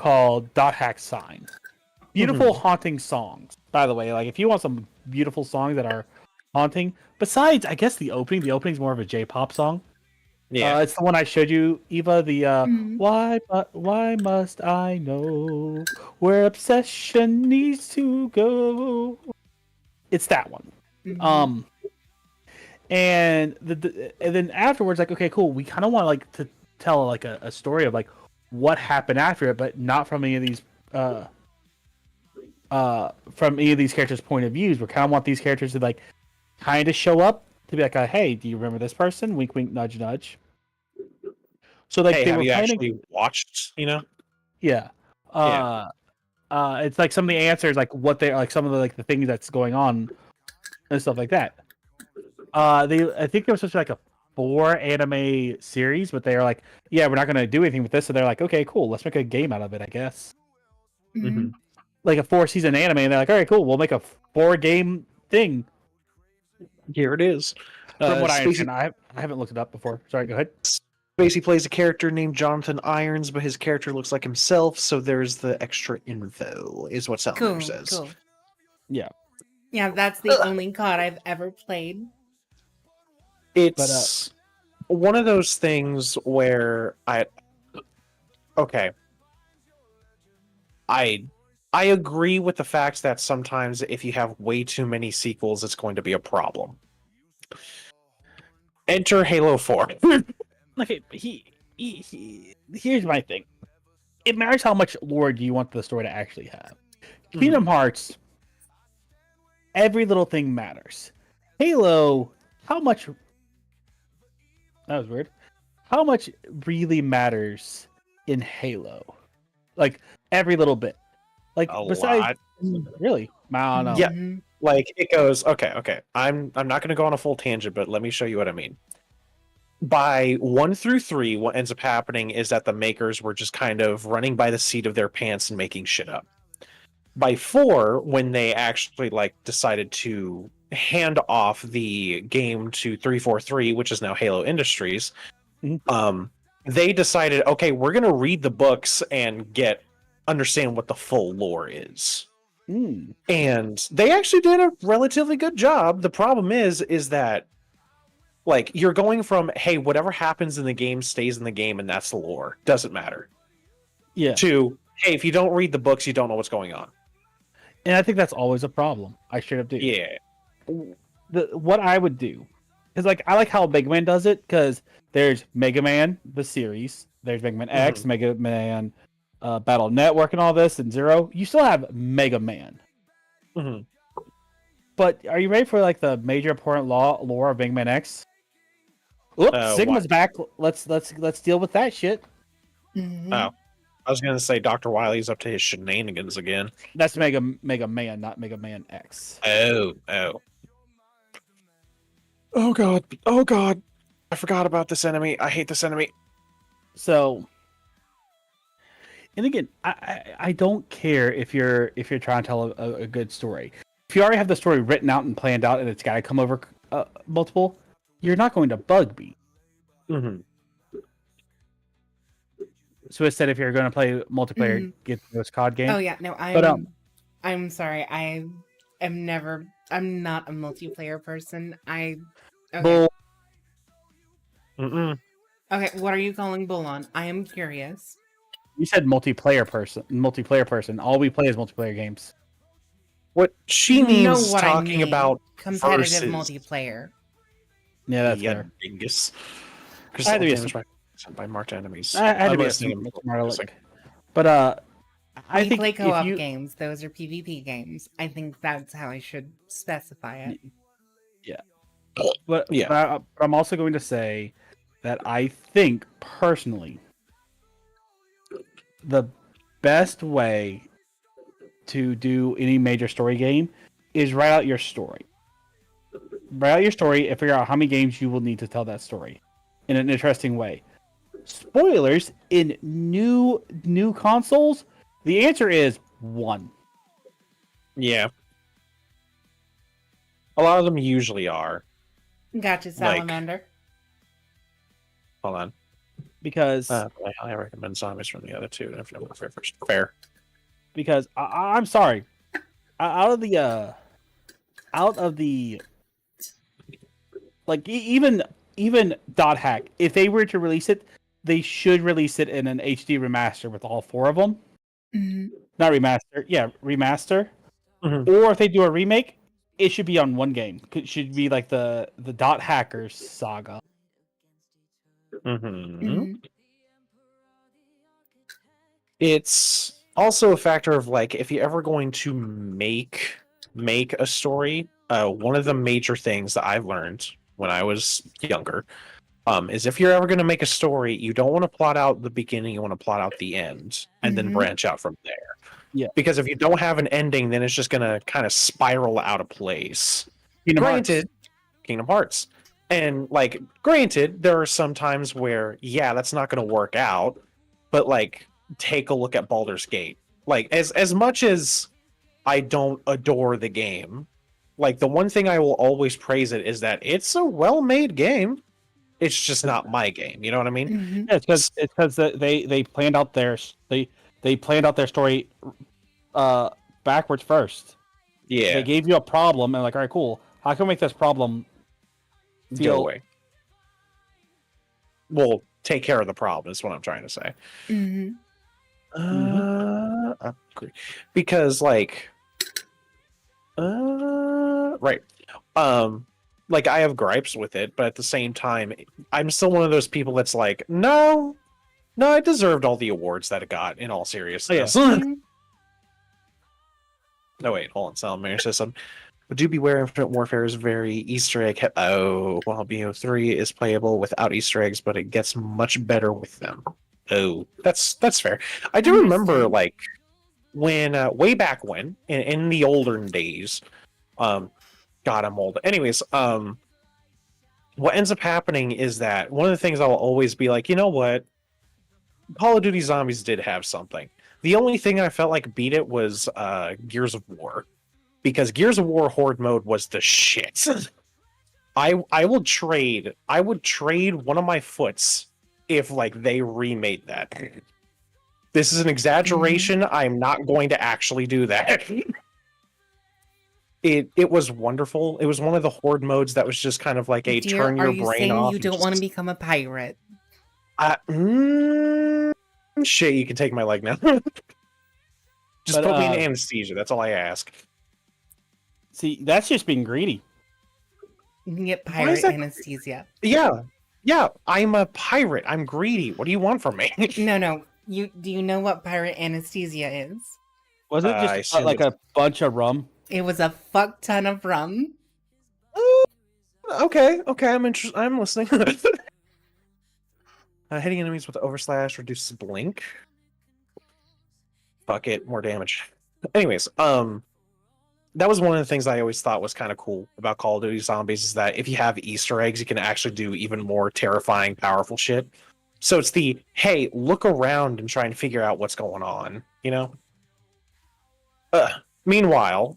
Dot Hack Sign. Beautiful haunting songs. By the way, like if you want some beautiful songs that are haunting, besides I guess the opening's more of a J-pop song. Yeah. It's the one I showed you, Eva, the Mhm. why must I know where obsession needs to go? It's that one. Mhm. And and then afterwards, like, okay, cool. We kind of want like to tell like a story of like what happened after it, but not from any of these characters' point of views. We kind of want these characters to like kind of show up to be like, hey, do you remember this person? Wink, wink, nudge, nudge. So like hey, they have were you planning. actually watched? Yeah. It's like some of the answers, like what they like, some of the like the things that's going on and stuff like that. I think there was supposed to be like a 4 anime series, but they are like, yeah, we're not gonna do anything with this. So they're like, okay, cool, let's make a game out of it, I guess. Mhm. Like a 4-season anime, and they're like, all right, cool, we'll make a 4-game thing. Here it is. From what I Spacey, understand, I haven't looked it up before. Sorry, go ahead. Spacey plays a character named Jonathan Irons, but his character looks like himself, so there's the extra info, is what Salamander says. Cool. Yeah. Yeah, that's the only COD I've ever played. It's one of those things where I agree with the fact that sometimes if you have way too many sequels, it's going to be a problem. Enter Halo 4. Okay, here's my thing. It matters how much lore do you want the story to actually have. Kingdom Hearts, every little thing matters. Halo, how much? That was weird. How much really matters in Halo? Like every little bit. Like A besides, lot. really? I don't know. Yeah. Mhm. Like it goes, okay. I'm not gonna go on a full tangent, but let me show you what I mean. by 1 through 3, what ends up happening is that the makers were just kind of running by the seat of their pants and making shit up. By 4, when they actually like decided to hand off the game to 343, which is now Halo Industries, they decided, okay, we're going to read the books and understand what the full lore is. And they actually did a relatively good job. The problem is that like you're going from, hey, whatever happens in the game stays in the game and that's the lore, doesn't matter, to, hey, if you don't read the books, you don't know what's going on. And I think that's always a problem. I straight up do. Yeah. What I would do is like I like how Mega Man does it, because there's Mega Man the series, there's Mega Man X, Mega Man Battle Network, and all this, and Zero. You still have Mega Man. But are you ready for like the major important lore of Mega Man X? Oops, Sigma's back. Let's deal with that shit. Oh, I was gonna say Dr. Wily's up to his shenanigans again. That's Mega Man, not Mega Man X. Oh god! I forgot about this enemy. I hate this enemy. So, and again, I don't care if you're trying to tell a good story. If you already have the story written out and planned out, and it's got to come over multiple, you're not going to bug me. So instead, if you're going to play multiplayer, get those COD games. Oh yeah, no, I'm sorry. I'm not a multiplayer person. Okay. Bull. Okay, what are you calling bull on? I am curious. You said multiplayer person. All we play is multiplayer games. What she means talking about competitive multiplayer. Yeah, that's fair. Dingus. I had to be by marked enemies. I had to be smart. But I think play co-op games. Those are PvP games. I think that's how I should specify it. Yeah. But I'm also going to say that I think personally the best way to do any major story game is write out your story. Write out your story and figure out how many games you will need to tell that story in an interesting way. Spoilers, in new consoles, the answer is 1. Yeah. A lot of them usually are. Gotcha, Salamander. Hold on. Because I recommend zombies from the other two. Fair. Because I'm sorry, out of the like even Dot Hack, if they were to release it, they should release it in an HD remaster with all 4 of them. Not remaster, remaster. Or if they do a remake, it should be on one game. It should be like the Dot Hackers saga. It's also a factor of like, if you're ever going to make a story, one of the major things that I've learned when I was younger is if you're ever going to make a story, you don't want to plot out the beginning, you want to plot out the end and then branch out from there. Yeah. Because if you don't have an ending, then it's just going to kind of spiral out of place. Kingdom Hearts. And like, granted, there are some times where, that's not going to work out, but like, take a look at Baldur's Gate. Like, as much as I don't adore the game, like, the one thing I will always praise it is that it's a well-made game. It's just not my game. You know what I mean? Yeah, it's because they planned out their planned out their story backwards first. Yeah, they gave you a problem and like, all right, cool. How can we make this problem go away? Well, take care of the problem is what I'm trying to say. Because like, right. Like, I have gripes with it, but at the same time, I'm still one of those people that's like, no, it deserved all the awards that it got, in all seriousness. No, wait, hold on. Salamander says something. But do beware, Infinite Warfare is very Easter egg. While BO3 is playable without Easter eggs, but it gets much better with them. Oh, that's fair. I do remember, like, when way back when, in the olden days, God, I'm old. Anyways, what ends up happening is that one of the things I'll always be like, you know what? Call of Duty Zombies did have something. The only thing I felt like beat it was Gears of War, because Gears of War Horde mode was the shit. I would trade one of my foots if like they remade that. This is an exaggeration. I'm not going to actually do that. It was wonderful. It was one of the Horde modes that was just kind of like a Dear, turn are your you brain saying off. you and don't want to just- become a pirate? Shit, you can take my leg now. Just But, put me in anesthesia. That's all I ask. See, that's just being greedy. You can get Why pirate is that- anesthesia. Yeah. I'm a pirate. I'm greedy. What do you want from me? No. Do you know what pirate anesthesia is? Was it I just assume like a bunch of rum? It was a fuck ton of rum. Okay. I'm interested. I'm listening. Hitting enemies with overslash reduces blink. Fuck it, more damage. Anyways, that was one of the things I always thought was kind of cool about Call of Duty Zombies, is that if you have Easter eggs, you can actually do even more terrifying, powerful shit. So it's the, hey, look around and try and figure out what's going on, you know? Meanwhile,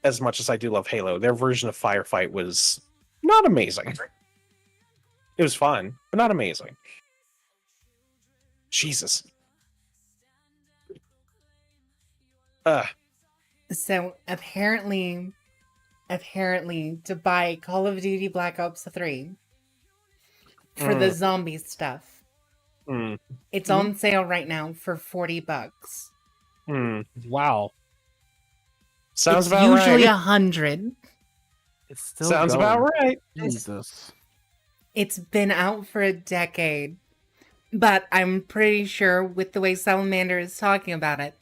as much as I do love Halo, their version of Firefight was not amazing. It was fun, but not amazing. Jesus. So apparently to buy Call of Duty Black Ops 3 for the zombie stuff, it's on sale right now for $40. Wow. Sounds it's about usually right. $100. It's still Sounds going. about right. Jesus. It's been out for a decade, but I'm pretty sure with the way Salamander is talking about it,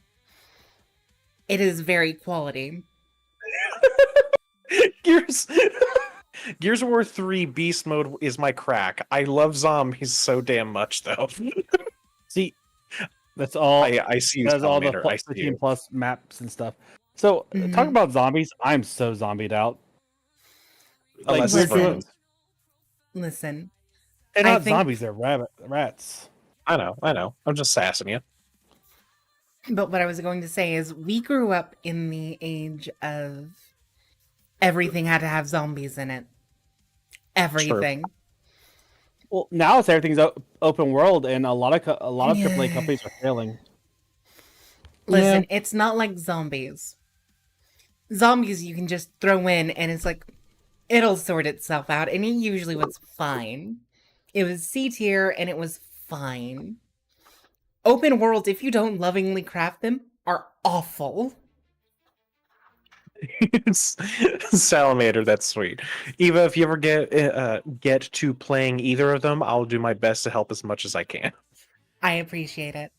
it is very quality. Gears of War 3 Beast Mode is my crack. I love zombies so damn much, though. See, that's all. I see you, That's all the Salamander. I see 15 you. plus maps and stuff. So Mhm. talk about zombies. I'm so zombied out. Unless we're it's Listen. doing- Listen, they're I not think- zombies. They're rats. I know. I'm just sassing you. but what I was going to say is we grew up in the age of everything had to have zombies in it. Everything. Well, now it's everything's open world, and a lot of AAA Yeah. companies are failing. Listen, it's not like zombies. Zombies you can just throw in and it's like it'll sort itself out, and it usually was fine. It was C tier and it was fine. Open worlds, if you don't lovingly craft them, are awful. Salamander, that's sweet. Eva, if you ever get to playing either of them, I'll do my best to help as much as I can. I appreciate it.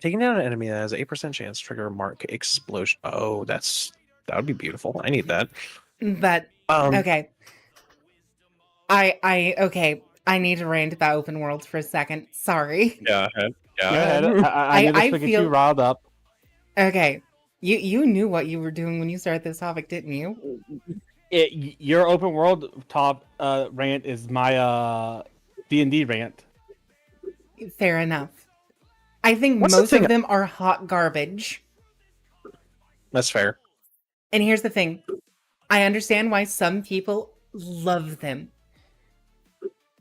Taking down an enemy that has an 8% chance to trigger a mark explosion. Oh, that would be beautiful. I need that. But okay. I need to rant about open worlds for a second. Sorry. Yeah. Go ahead. I knew this would get you riled up. Okay. You knew what you were doing when you started this topic, didn't you? Your open world top rant is my D&D rant. Fair enough. I think What's the most thing- of them are hot garbage. That's fair. And here's the thing. I understand why some people love them.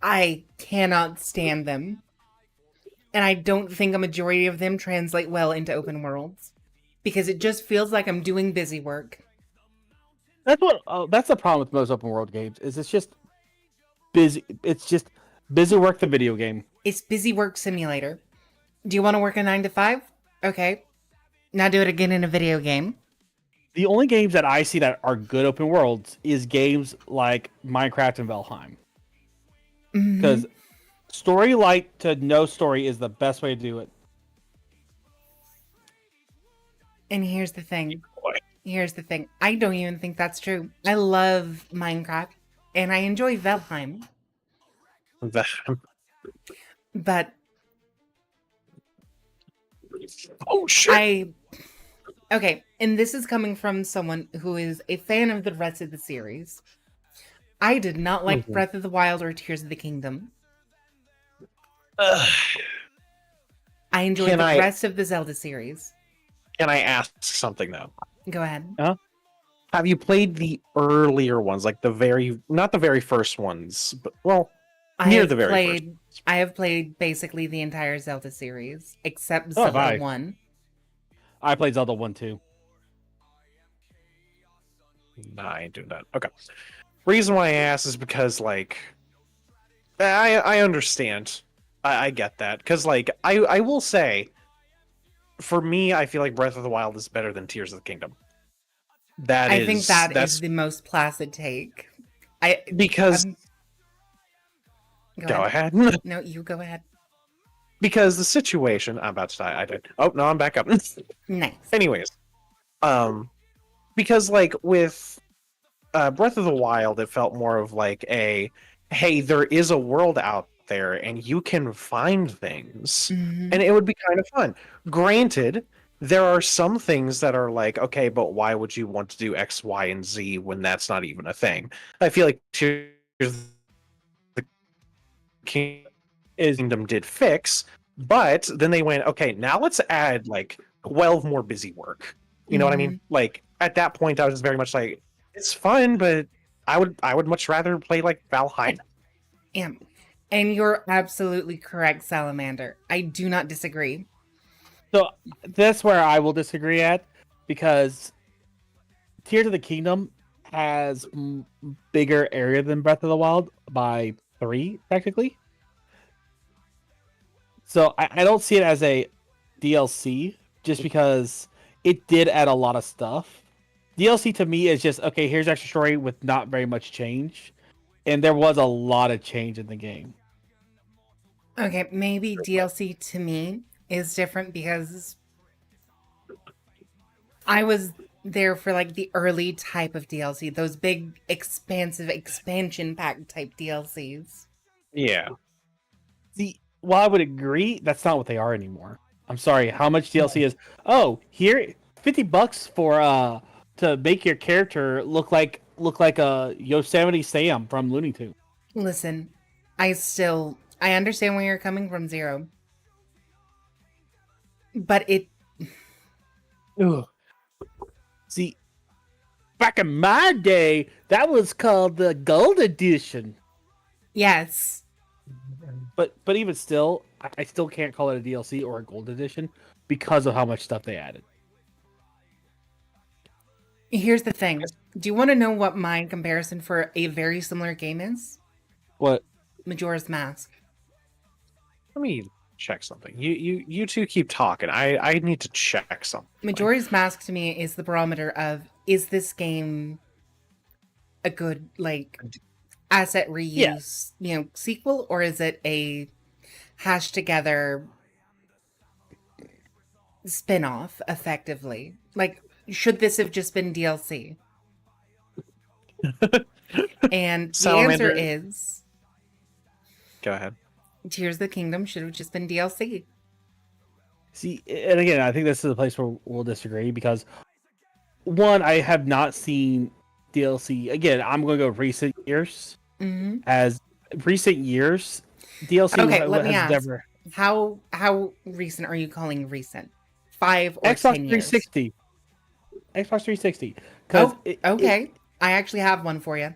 I cannot stand them. And I don't think a majority of them translate well into open worlds. Because it just feels like I'm doing busy work. That's the problem with most open world games. Is it's just busy. It's just busy work. The video game. It's busy work simulator. Do you want to work a 9 to 5? Okay. Now do it again in a video game. The only games that I see that are good open worlds is games like Minecraft and Valheim. Mhm. Because story light to no story is the best way to do it. And here's the thing. Boy. Here's the thing. I don't even think that's true. I love Minecraft and I enjoy Valheim. But Oh shit! okay, and this is coming from someone who is a fan of the rest of the series. I did not like Mhm. Breath of the Wild or Tears of the Kingdom. Ugh. I enjoyed Can the I rest of the Zelda series. can I ask something though? Go ahead. Have you played the earlier ones, like not the very first ones, but well, I near have the very first? played. I have played basically the entire Zelda series except Oh, Zelda bye. 1. I played Zelda 1 too. Nah, I ain't doing that. Okay. Reason why I ask is because like I understand. I get that. Because like I will say, for me, I feel like Breath of the Wild is better than Tears of the Kingdom. I think that is That's the most placid take. I because um, Go go ahead. ahead. No, you go ahead. Because the situation I'm about to die. I did. Oh no, I'm back up. Nice. Anyways, um, because like with Breath of the Wild, it felt more of like hey, there is a world out there and you can find things, Mhm. and it would be kind of fun. Granted, there are some things that are like, okay, but why would you want to do X, Y, and Z when that's not even a thing? I feel like Tears of the Is Kingdom did fix, but then they went, okay, now let's add like 12 more busy work. You know what I mean? Mhm. Like at that point, I was very much like, it's fun, but I would much rather play like Valheim. Yeah. And you're absolutely correct, Salamander. I do not disagree. so that's where I will disagree at, because Tears of the Kingdom has bigger area than Breath of the Wild by 3 technically. So I don't see it as a DLC just because it did add a lot of stuff. DLC to me is just okay. Here's extra story with not very much change, and there was a lot of change in the game. Okay, maybe DLC to me is different because I was there for like the early type of DLC, those big, expansive expansion pack type DLCs. Yeah. See, while I would agree, that's not what they are anymore. I'm sorry. How much DLC is? Oh, here, $50 for to make your character look like a Yosemite Sam from Looney Tunes. Listen, I understand where you're coming from, Zero, but Ugh. See, back in my day, that was called the Gold Edition. yes. But even still, I still can't call it a DLC or a Gold Edition because of how much stuff they added. Here's the thing. Do you want to know what my comparison for a very similar game is? What? Majora's Mask. Let me check something. You two keep talking. I need to check something. Majora's Mask to me is the barometer of, is this game a good like asset Yeah. reuse, sequel, or is it a hashed together spin-off effectively? Like, should this have just been DLC? And the answer Salamander. is Go ahead. Tears of the Kingdom should have just been DLC. See, and again, I think this is a place where we'll disagree because one, I have not seen DLC. Again, I'm going to go recent years. Hmm. As recent years, DLC Okay, let me has ask. never. How recent are you calling recent? 5 or Xbox 10 years? 360. Xbox 360. Oh, okay. I actually have one for you.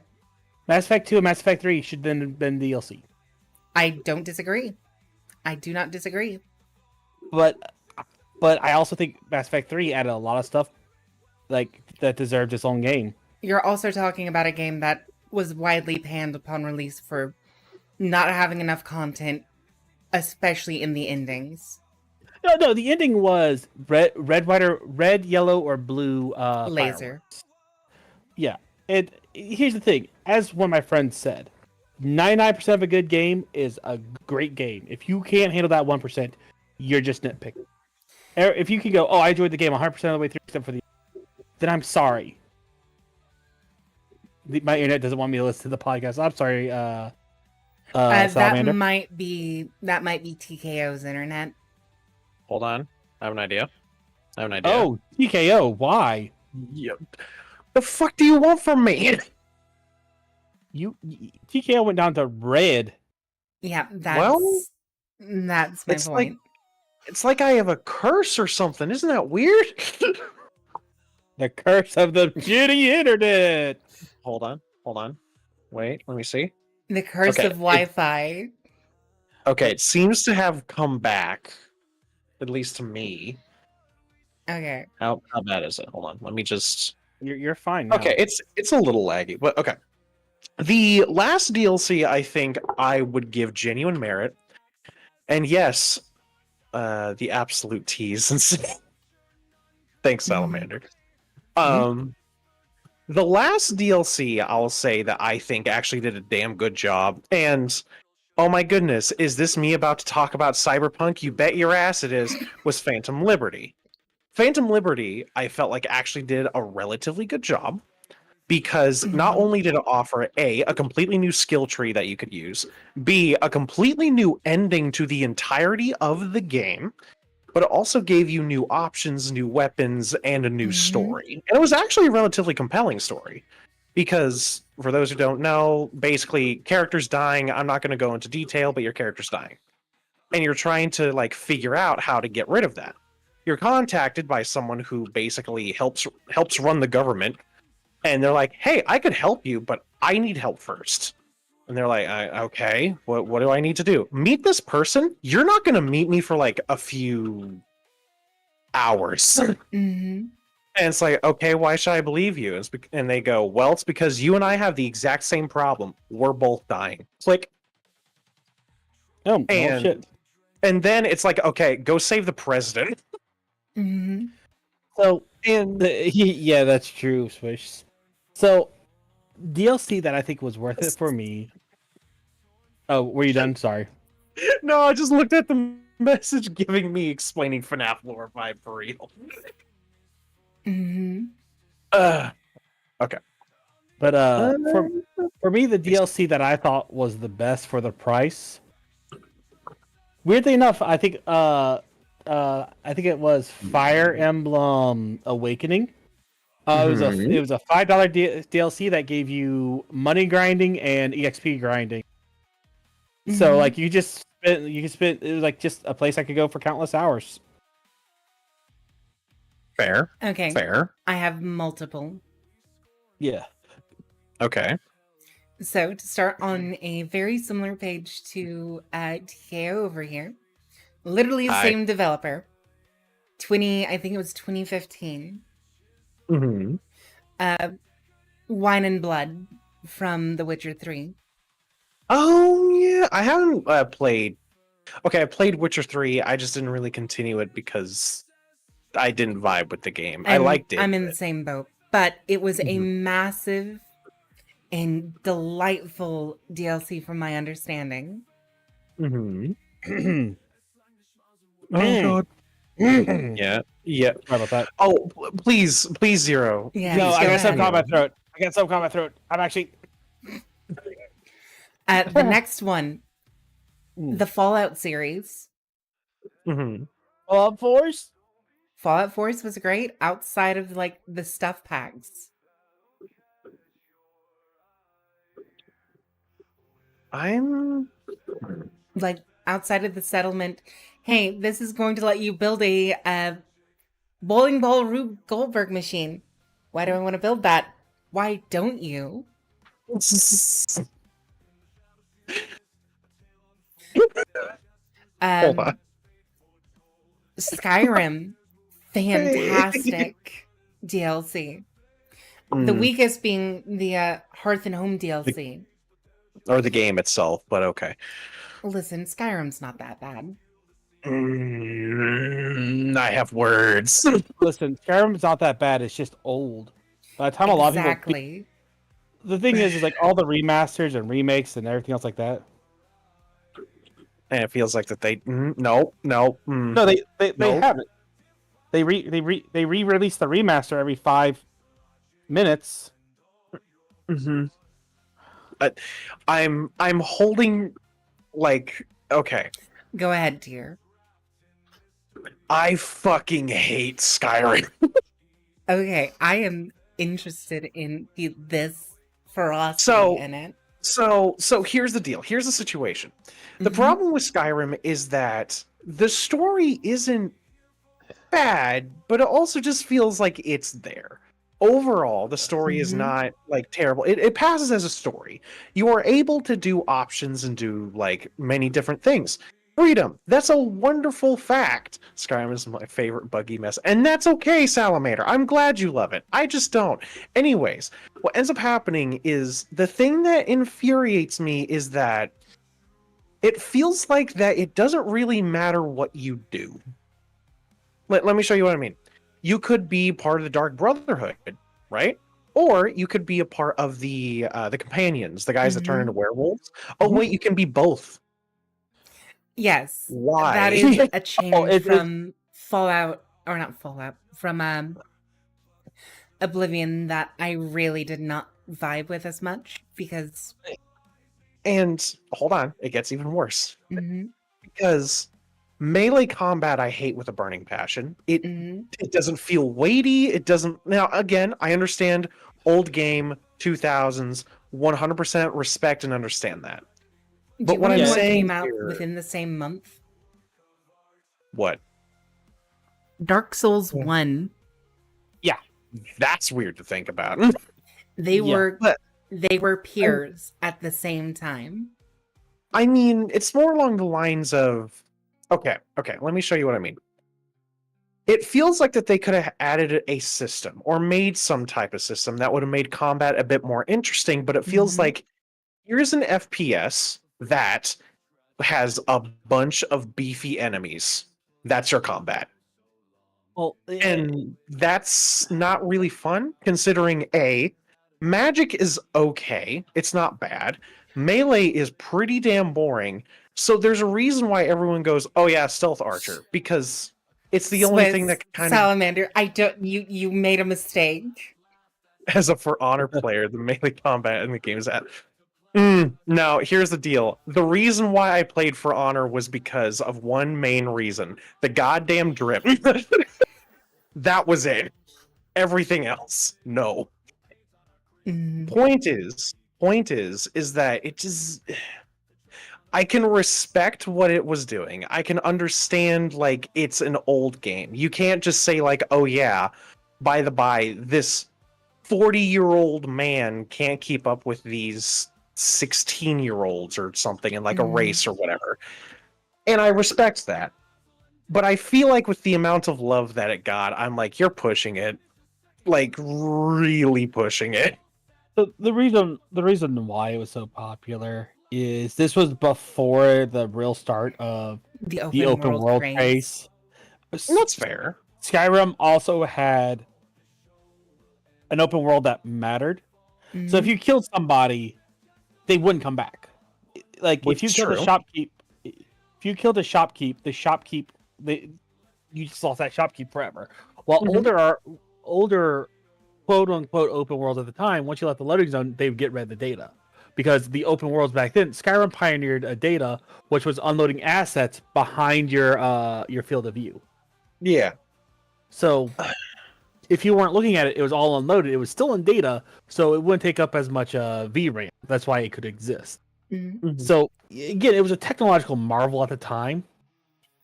Mass Effect 2 and Mass Effect 3 should then have been DLC. I don't disagree. I do not disagree. But I also think Mass Effect 3 added a lot of stuff like that deserved its own game. You're also talking about a game that was widely panned upon release for not having enough content, especially in the endings. No, the ending was red, yellow, or blue Laser. fireworks. Yeah, and here's the thing: as one of my friends said, 99% of a good game is a great game. If you can't handle that 1%, you're just nitpicking. If you can go, oh, I enjoyed the game 100% of the way through, except for the, then I'm sorry. My internet doesn't want me to listen to the podcast. I'm sorry, Salamander. That might be TKO's internet. Hold on. I have an idea. Oh, T.K.O. Why? Yep. The fuck do you want from me? TKO went down to red. Yeah, Well, that's my it's point. it's like I have a curse or something. Isn't that weird? The curse of the Judy internet. Hold on. Wait, let me see. The curse Okay, of Wi-Fi. Okay, it seems to have come back, at least to me. Okay. How bad is it? Hold on, let me just. You're fine now. Okay, it's a little laggy, but okay. The last DLC, I think I would give genuine merit, and yes, the absolute tease. Thanks, Salamander. The last DLC, I'll say that I think actually did a damn good job, and oh my goodness, is this me about to talk about Cyberpunk? You bet your ass it is. Was Phantom Liberty. Phantom Liberty, I felt like actually did a relatively good job because not only did it offer a completely new skill tree that you could use, B, a completely new ending to the entirety of the game, but it also gave you new options, new weapons, and a new story. And it was actually a relatively compelling story. Because, for those who don't know, basically, characters dying, I'm not going to go into detail, but your character's dying. And you're trying to, like, figure out how to get rid of that. You're contacted by someone who basically helps run the government, and they're like, hey, I could help you, but I need help first. And they're like, okay, what do I need to do? Meet this person? You're not going to meet me for, like, a few hours. And it's like, okay, why should I believe you? And they go, well, it's because you and I have the exact same problem. We're both dying. Click. Oh, shit. And then it's like, okay, go save the president. So, yeah, that's true, Swish. So, DLC that I think was worth it for me. Oh, were you done? Sorry. No, I just looked at the message giving me explaining FNAF lore vibe for real. Okay. But for me, the DLC that I thought was the best for the price. Weirdly enough, I think it was Fire Emblem Awakening. It was a $5 DLC that gave you money grinding and EXP grinding. So like you could spend it was like just a place I could go for countless hours. Fair. Okay. Fair. I have multiple. Yeah. Okay. So to start on a very similar page to T.K.O over here, literally the same developer. I think it was 2015. Wine and Blood from The Witcher 3. Oh yeah, I haven't played. Okay, I played Witcher 3. I just didn't really continue it because I didn't vibe with the game. I liked it. I'm in the same boat, but it was a massive and delightful DLC from my understanding. Oh god. Yeah. Sorry about that. Oh, please, Zero. Yeah. No, I got something something caught my throat. I'm actually. The next one, the Fallout series. Fallout Force. Fallout Force was great outside of like the stuff packs. I'm like outside of the settlement. Hey, this is going to let you build a bowling ball Rube Goldberg machine. Why do I want to build that? Why don't you? Hold on. Skyrim, fantastic DLC. The weakest being the Hearth and Home DLC. Or the game itself, but okay. Listen, Skyrim's not that bad. I have words. Listen, Skyrim's not that bad. It's just old. By the time a lot of people. The thing is like all the remasters and remakes and everything else like that. And it feels like that they no, they haven't. They re-release the remaster every 5 minutes. I'm holding like okay. Go ahead, dear. I fucking hate Skyrim. Okay, I am interested in this ferocity in it. So here's the deal. Here's the situation. The Mhm. problem with Skyrim is that the story isn't bad, but it also just feels like it's there. Overall, the story is Mhm. not like terrible. It passes as a story. You are able to do options and do like many different things. Freedom. That's a wonderful fact. Skyrim is my favorite buggy mess. And that's okay, Salamander. I'm glad you love it. I just don't. Anyways, what ends up happening is the thing that infuriates me is that it feels like that it doesn't really matter what you do. Let me show you what I mean. You could be part of the Dark Brotherhood, right? Or you could be a part of the companions, the guys that turn into Mhm. werewolves. Oh Mhm. wait, you can be both. Yes, that is Why? a change it is. from Fallout, or not Fallout, from Oblivion that I really did not vibe with as much because And hold on, it gets even worse. Mhm. Because melee combat I hate with a burning passion. It Mhm. it doesn't feel weighty. It doesn't. Now again, I understand old game 2000s 100% respect and understand that. Do But you what wanna I'm know what saying came out here, within the same month? what? Dark Souls Yeah. 1. Yeah. That's weird to think about. They Yeah. were But they were I, peers at the same time. I mean, it's more along the lines of okay, let me show you what I mean. It feels like that they could have added a system or made some type of system that would have made combat a bit more interesting, but it feels Mhm. like here's an FPS that has a bunch of beefy enemies. That's your combat. Well, And that's not really fun considering A, magic is okay. It's not bad. Melee is pretty damn boring. So there's a reason why everyone goes, "Oh yeah, stealth archer," because it's the only thing Swiss that kind of Salamander, I don't you made a mistake. as a for honor player, the melee combat in the game is at. No, here's the deal. The reason why I played for honor was because of one main reason. The goddamn drip. That was it. Everything else, no. Mhm. Point is that it just I can respect what it was doing. I can understand like it's an old game. You can't just say like, "Oh yeah, by the by, this 40-year-old man can't keep up with these 16-year-olds or something in like a Mhm. race or whatever." And I respect that. But I feel like with the amount of love that it got, I'm like, you're pushing it. Like really pushing it. the reason why it was so popular is this was before the real start of The the open open world world craze. craze. And that's fair. Skyrim also had an open world that mattered. So if Mhm. you killed somebody, they wouldn't come back. Like Which if you is killed a true. shopkeep, if you killed a shopkeep, they you just lost that shopkeep forever. While Mhm. older quote unquote open worlds at the time, once you left the loading zone, they would get rid of the data. Because the open worlds back then, Skyrim pioneered a data which was unloading assets behind your field of view. Yeah. So if you weren't looking at it, it was all unloaded. It was still in data, so it wouldn't take up as much VRAM. That's why it could exist. Mhm. Mhm. So again, it was a technological marvel at the time.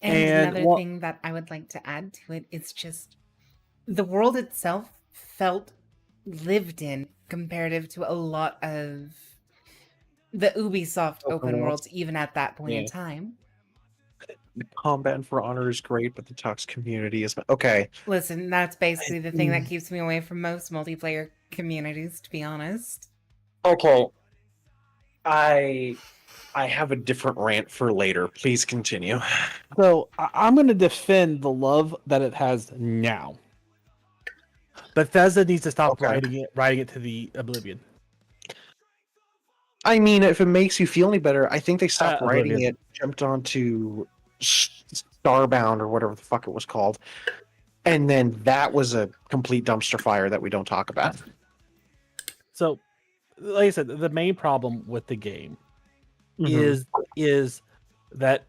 And And another thing that I would like to add to it is just the world itself felt lived in comparative to a lot of the Ubisoft Open open world. worlds, even at that point in Yeah. time. The combat for honor is great, but the toxic community is okay. Listen, that's basically the thing that Mm. keeps me away from most multiplayer communities, to be honest. Okay. I I have a different rant for later. Please continue. so I'm going to defend the love that it has now. Bethesda needs to stop Okay. writing it to the oblivion. I mean, if it makes you feel any better, I think they stopped writing Oblivion. it, jumped onto Starbound or whatever the fuck it was called, and then that was a complete dumpster fire that we don't talk about. So, like I said, the main problem with the game Mhm. is that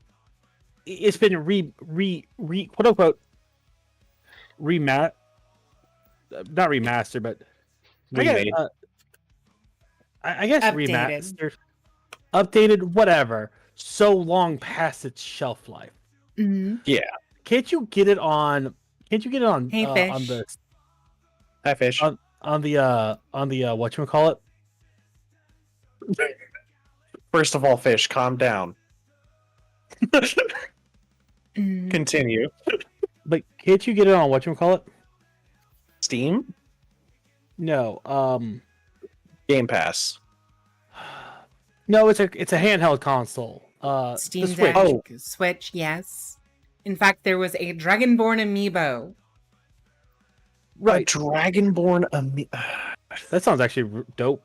it's been quote unquote not remastered, but I guess Remade. I guess Updated. remastered, updated, whatever. So long past its shelf life. Hmm. Can't you get it on? Can't you get it on? Hey, On fish. the Hi, fish. on the whatchamacallit? First of all, fish, calm down. Mhm. Continue. But can't you get it on whatchamacallit? Steam? No. Game Pass. No, it's a handheld console. The Steam Switch. Deck, Oh. Switch, yes. In fact, there was a Dragonborn amiibo. A Dragonborn That sounds actually dope.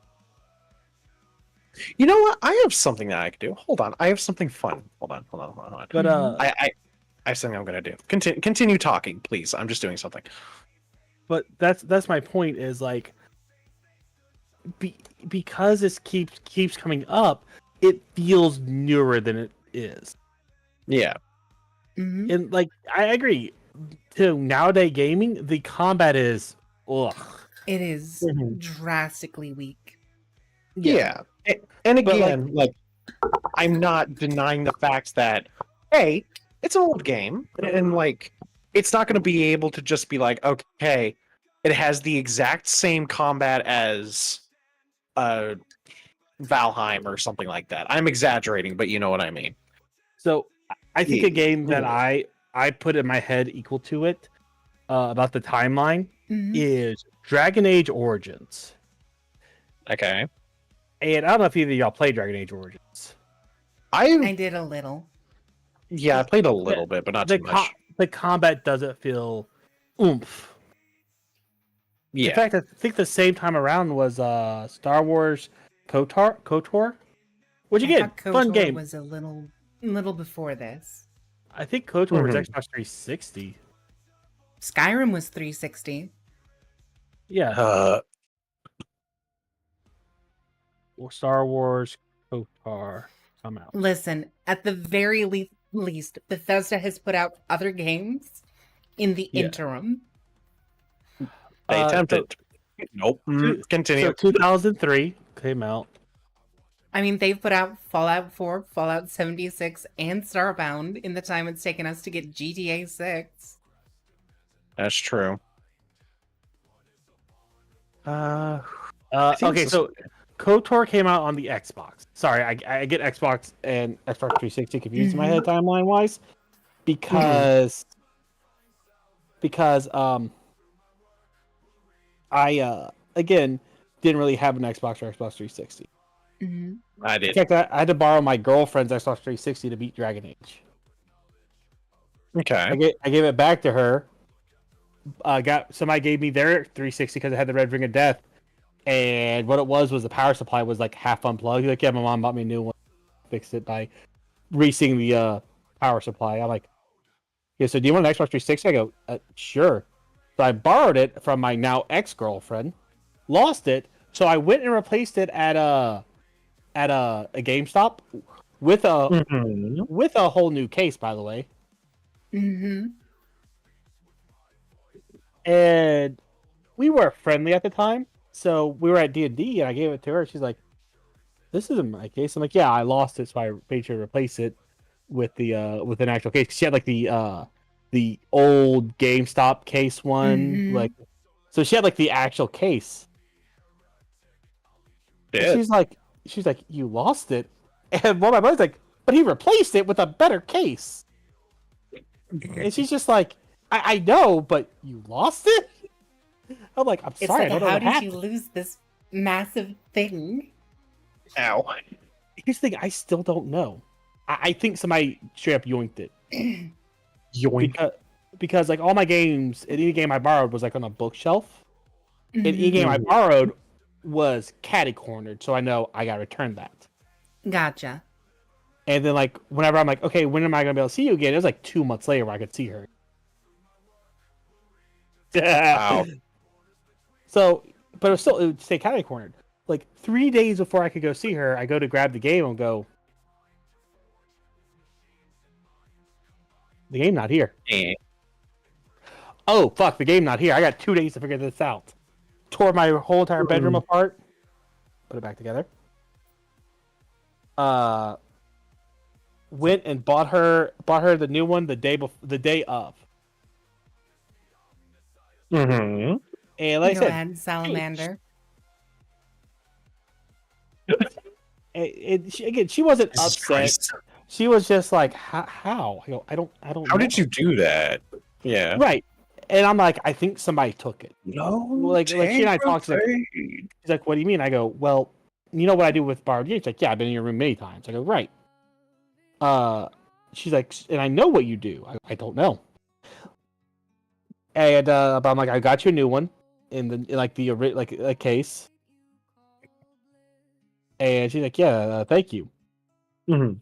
You know what? I have something that I could do. Hold on. I have something fun. Hold on. But I have something I'm gonna do. Continue talking, please. I'm just doing something. but that's my point. Is like because this keeps coming up, it feels newer than it is. Yeah. Mhm. And like I agree. To nowadays gaming, the combat is ugh. It is Mhm. drastically weak. Yeah. And But, again, like I'm not denying the fact that hey, it's an old game, and like it's not going to be able to just be like, okay, it has the exact same combat as Valheim or something like that. I'm exaggerating, but you know what I mean. So I think a game that Yeah. I put in my head equal to it about the timeline Mhm. is Dragon Age Origins. Okay. And I don't know if either of y'all played Dragon Age Origins. I did a little. Yeah, I played a little bit, but not too much. The combat doesn't feel oomph. Yeah. In fact, I think the same time around was Star Wars KOTOR, which I again, thought fun KOTOR game. was a little before this. I think KOTOR was Mhm. Xbox 360. Skyrim was 360. Yeah, or Star Wars KOTOR come out. Listen, at the very least, Bethesda has put out other games in the Yeah. interim. They So- attempted. Nope. Continue. So 2003 came out. I mean, they've put out Fallout 4, Fallout 76, and Starbound in the time it's taken us to get GTA 6. That's true. think Okay, this- so KOTOR came out on the Xbox. Sorry, I get Xbox and Xbox 360 confused in my head timeline wise because I again didn't really have an Xbox or Xbox 360. Mhm. I In did. fact, I had to borrow my girlfriend's Xbox 360 to beat Dragon Age. Okay. I gave it back to her. Somebody gave me their 360 because it had the red ring of death, and what it was the power supply was like half unplugged. He's like, yeah, my mom bought me a new one. Fixed it by reseating the power supply. I'm like, yeah, so do you want an Xbox 360? I go, sure. So I borrowed it from my now ex-girlfriend, lost it, so I went and replaced it at a GameStop with a whole new case, by the way. Mm-hmm. And we were friendly at the time, so we were at D&D, and I gave it to her. She's like, "This isn't my case." I'm like, "Yeah, I lost it, so I made sure to replace it with with an actual case." She had like the old GameStop case one, Mhm. like, so she had like the actual case. And Did. she's like, "You lost it," and one of my buddies like, "But he replaced it with a better case." And she's just like, I know, but you lost it? I'm like, I'm It's sorry, like, I don't know how what did happened. you lose this massive thing? Ow. Here's the thing, I still don't know. I think somebody straight up yoinked it. Yoink. Because like all my games, any game I borrowed was like on a bookshelf. And any Mhm. game I borrowed was catty cornered, so I know I gotta return that. Gotcha. And then like whenever I'm like, okay, when am I gonna be able to see you again? It was like 2 months later where I could see her. Wow. So, but it would stay catty cornered. Like 3 days before I could go see her, I go to grab the game and go, the game not here. Eh. Oh fuck, the game not here. I got 2 days to figure this out. Tore my whole entire bedroom apart. put it back together. Went and bought her the new one the day of. Mm-hmm. And like I Go said, ahead, salamander. she wasn't Jesus upset. Christ. She was just like, how? I go, I don't How know. did you do that? Yeah. Right. And I'm like, I think somebody took it. No. Like she and I talked. She's like, what do you mean? I go, well, you know what I do with borrowed games? Like, yeah, I've been in your room many times. I go, right. She's like, and I know what you do. I don't know. And but I'm like, I got you a new one in the case. And she's like, yeah, thank you. Mm-hmm.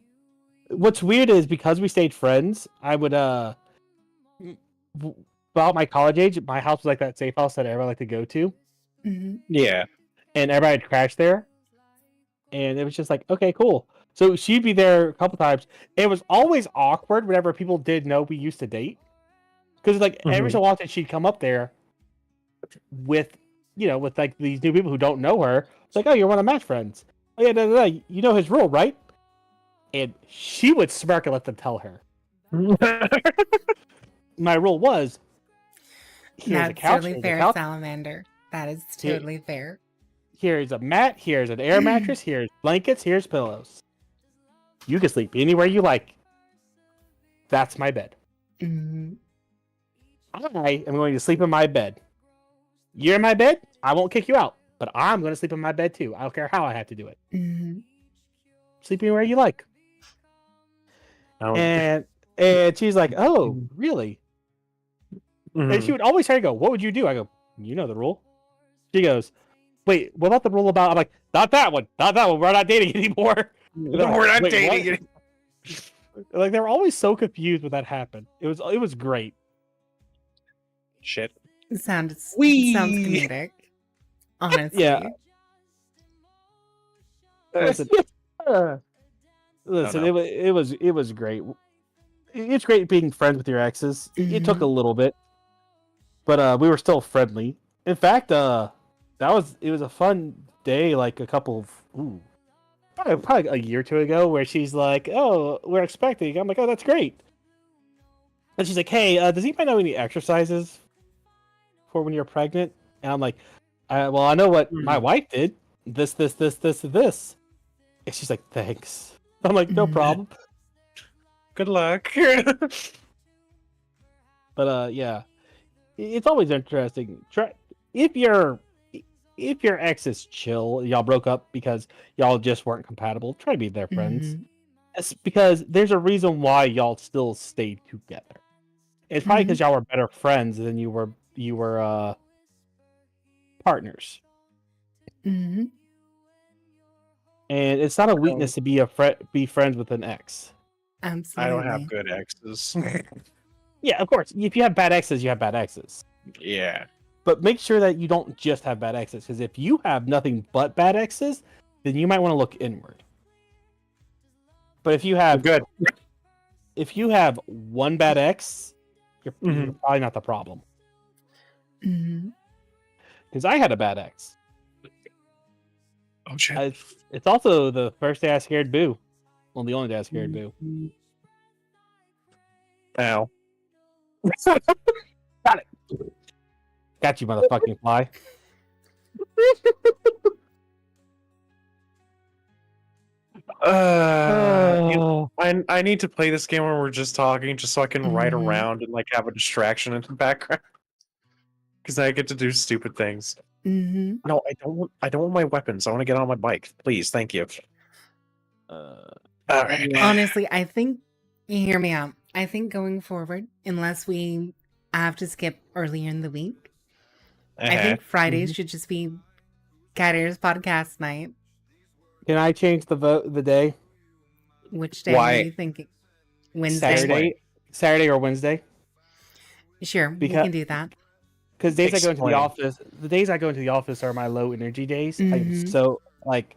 What's weird is because we stayed friends, I would about my college age, my house was like that safe house that everyone liked to go to. Mm-hmm. Yeah. And everybody would crash there. And it was just like, okay, cool. So she'd be there a couple times. It was always awkward whenever people did know we used to date. Because like every so often she'd come up there with like these new people who don't know her. It's like, oh, you're one of Matt's friends. Oh yeah, you know his rule, right? And she would smirk and let them tell her. My rule was, here's a That's couch. totally Here's fair, a couch. salamander. That is totally fair. Here's a mat. Here's an air mattress. Here's blankets. Here's pillows. You can sleep anywhere you like. That's my bed. Mm-hmm. I am going to sleep in my bed. You're in my bed. I won't kick you out, but I'm going to sleep in my bed too. I don't care how I have to do it. Mm-hmm. Sleep anywhere you like. And she's like, oh, really? Mm-hmm. And she would always try to go, what would you do? I go, you know the rule. She goes, wait, what about the rule about? I'm like, not that one. Not that one. We're not dating anymore. We're not dating. Like they were always so confused when that happened. It was great. Shit. Sounds comedic. Honestly. Yeah. Listen, it was great. It's great being friends with your exes. It took a little bit, but we were still friendly. In fact, it was a fun day. Like a couple of probably a year or two ago, where she's like, "Oh, we're expecting." I'm like, "Oh, that's great." And she's like, "Hey, does anybody know any exercises for when you're pregnant?" And I'm like, "Well, I know what my wife did. This, and this." And she's like, "Thanks." I'm like, "No problem." Good luck. But yeah, it's always interesting. If your ex is chill, y'all broke up because y'all just weren't compatible. Try to be their friends. Mm-hmm. It's because there's a reason why y'all still stayed together. It's probably because y'all were better friends than you were partners. Mm-hmm. And it's not a weakness to be be friends with an ex. Absolutely. I don't have good exes. Yeah, of course. If you have bad exes, you have bad exes. Yeah. But make sure that you don't just have bad exes, because if you have nothing but bad exes, then you might want to look inward. But if you have one bad ex, you're probably not the problem. Because I had a bad ex. Oh shit! It's also the first day I scared Boo. Well, the only day I scared Boo. Ow! Got it. Got you, motherfucking fly. I need to play this game when we're just talking, just so I can ride around and like have a distraction in the background. Because I get to do stupid things. No, I don't want my weapons. I want to get on my bike. Please, thank you. All right. Honestly, I think, hear me out. I think going forward, unless we have to skip earlier in the week, I think Fridays should just be Carrier's podcast night. Can I change the day? Which day are you thinking? Wednesday? Saturday or Wednesday? Sure, we can do that. Because the days I go into the office are my low energy days. So like,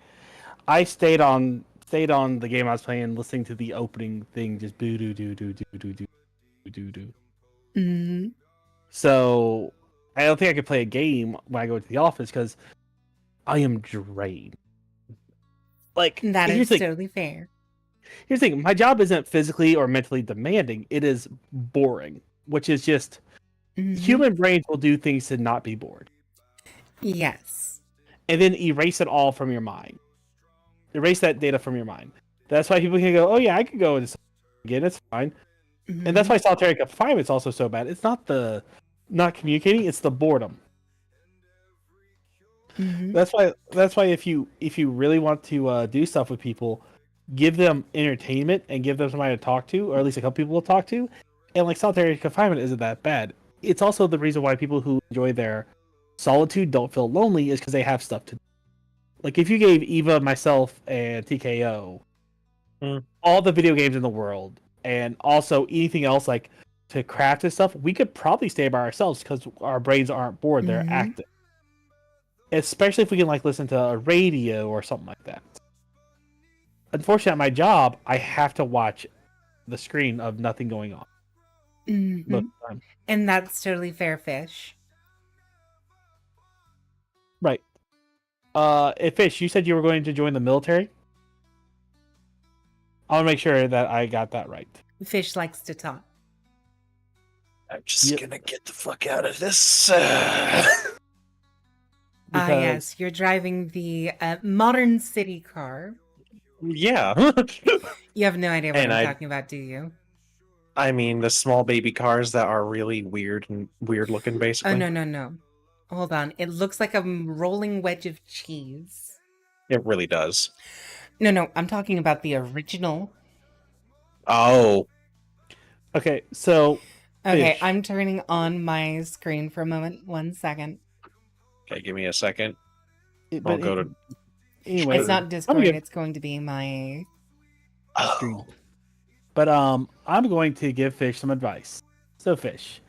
I stayed on the game I was playing, listening to the opening thing, just boo doo doo doo doo doo doo doo doo. So I don't think I could play a game when I go to the office because I am drained. Like, That here's is the thing. totally fair. Here's the thing. My job isn't physically or mentally demanding. It is boring, which is just human brains will do things to not be bored, Yes. and then erase it all from your mind. Erase that data from your mind. That's why people can go, "Oh yeah, I could go and again. It's fine." And that's why solitary confinement is also so bad. It's not the not communicating; it's the boredom. That's why if you really want to do stuff with people, give them entertainment and give them somebody to talk to, or at least a couple people to talk to. And like solitary confinement isn't that bad. It's also the reason why people who enjoy their solitude don't feel lonely is because they have stuff to do. Like if you gave Eva, myself, and T.K.O. all the video games in the world, and also anything else like to craft and stuff, we could probably stay by ourselves because our brains aren't bored; they're active. Especially if we can like listen to a radio or something like that. Unfortunately, at my job, I have to watch the screen of nothing going on. Most of the time. And that's totally fair, Fish. Right. Fish, you said you were going to join the military? I want to make sure that I got that right. Fish likes to talk. I'm just gonna get the fuck out of this. Yes, you're driving the modern city car. Yeah. You have no idea what And I'm talking about, do you? I mean, the small baby cars that are really weird looking, basically. Oh, no. Hold on. It looks like a rolling wedge of cheese. It really does. No, I'm talking about the original. Oh. Okay, so... Okay, Fish. I'm turning on my screen for a moment. 1 second. Okay, give me a second. I'll go to... Anyway, it's not Discord, it's going to be my... stream. But I'm going to give Fish some advice. So Fish.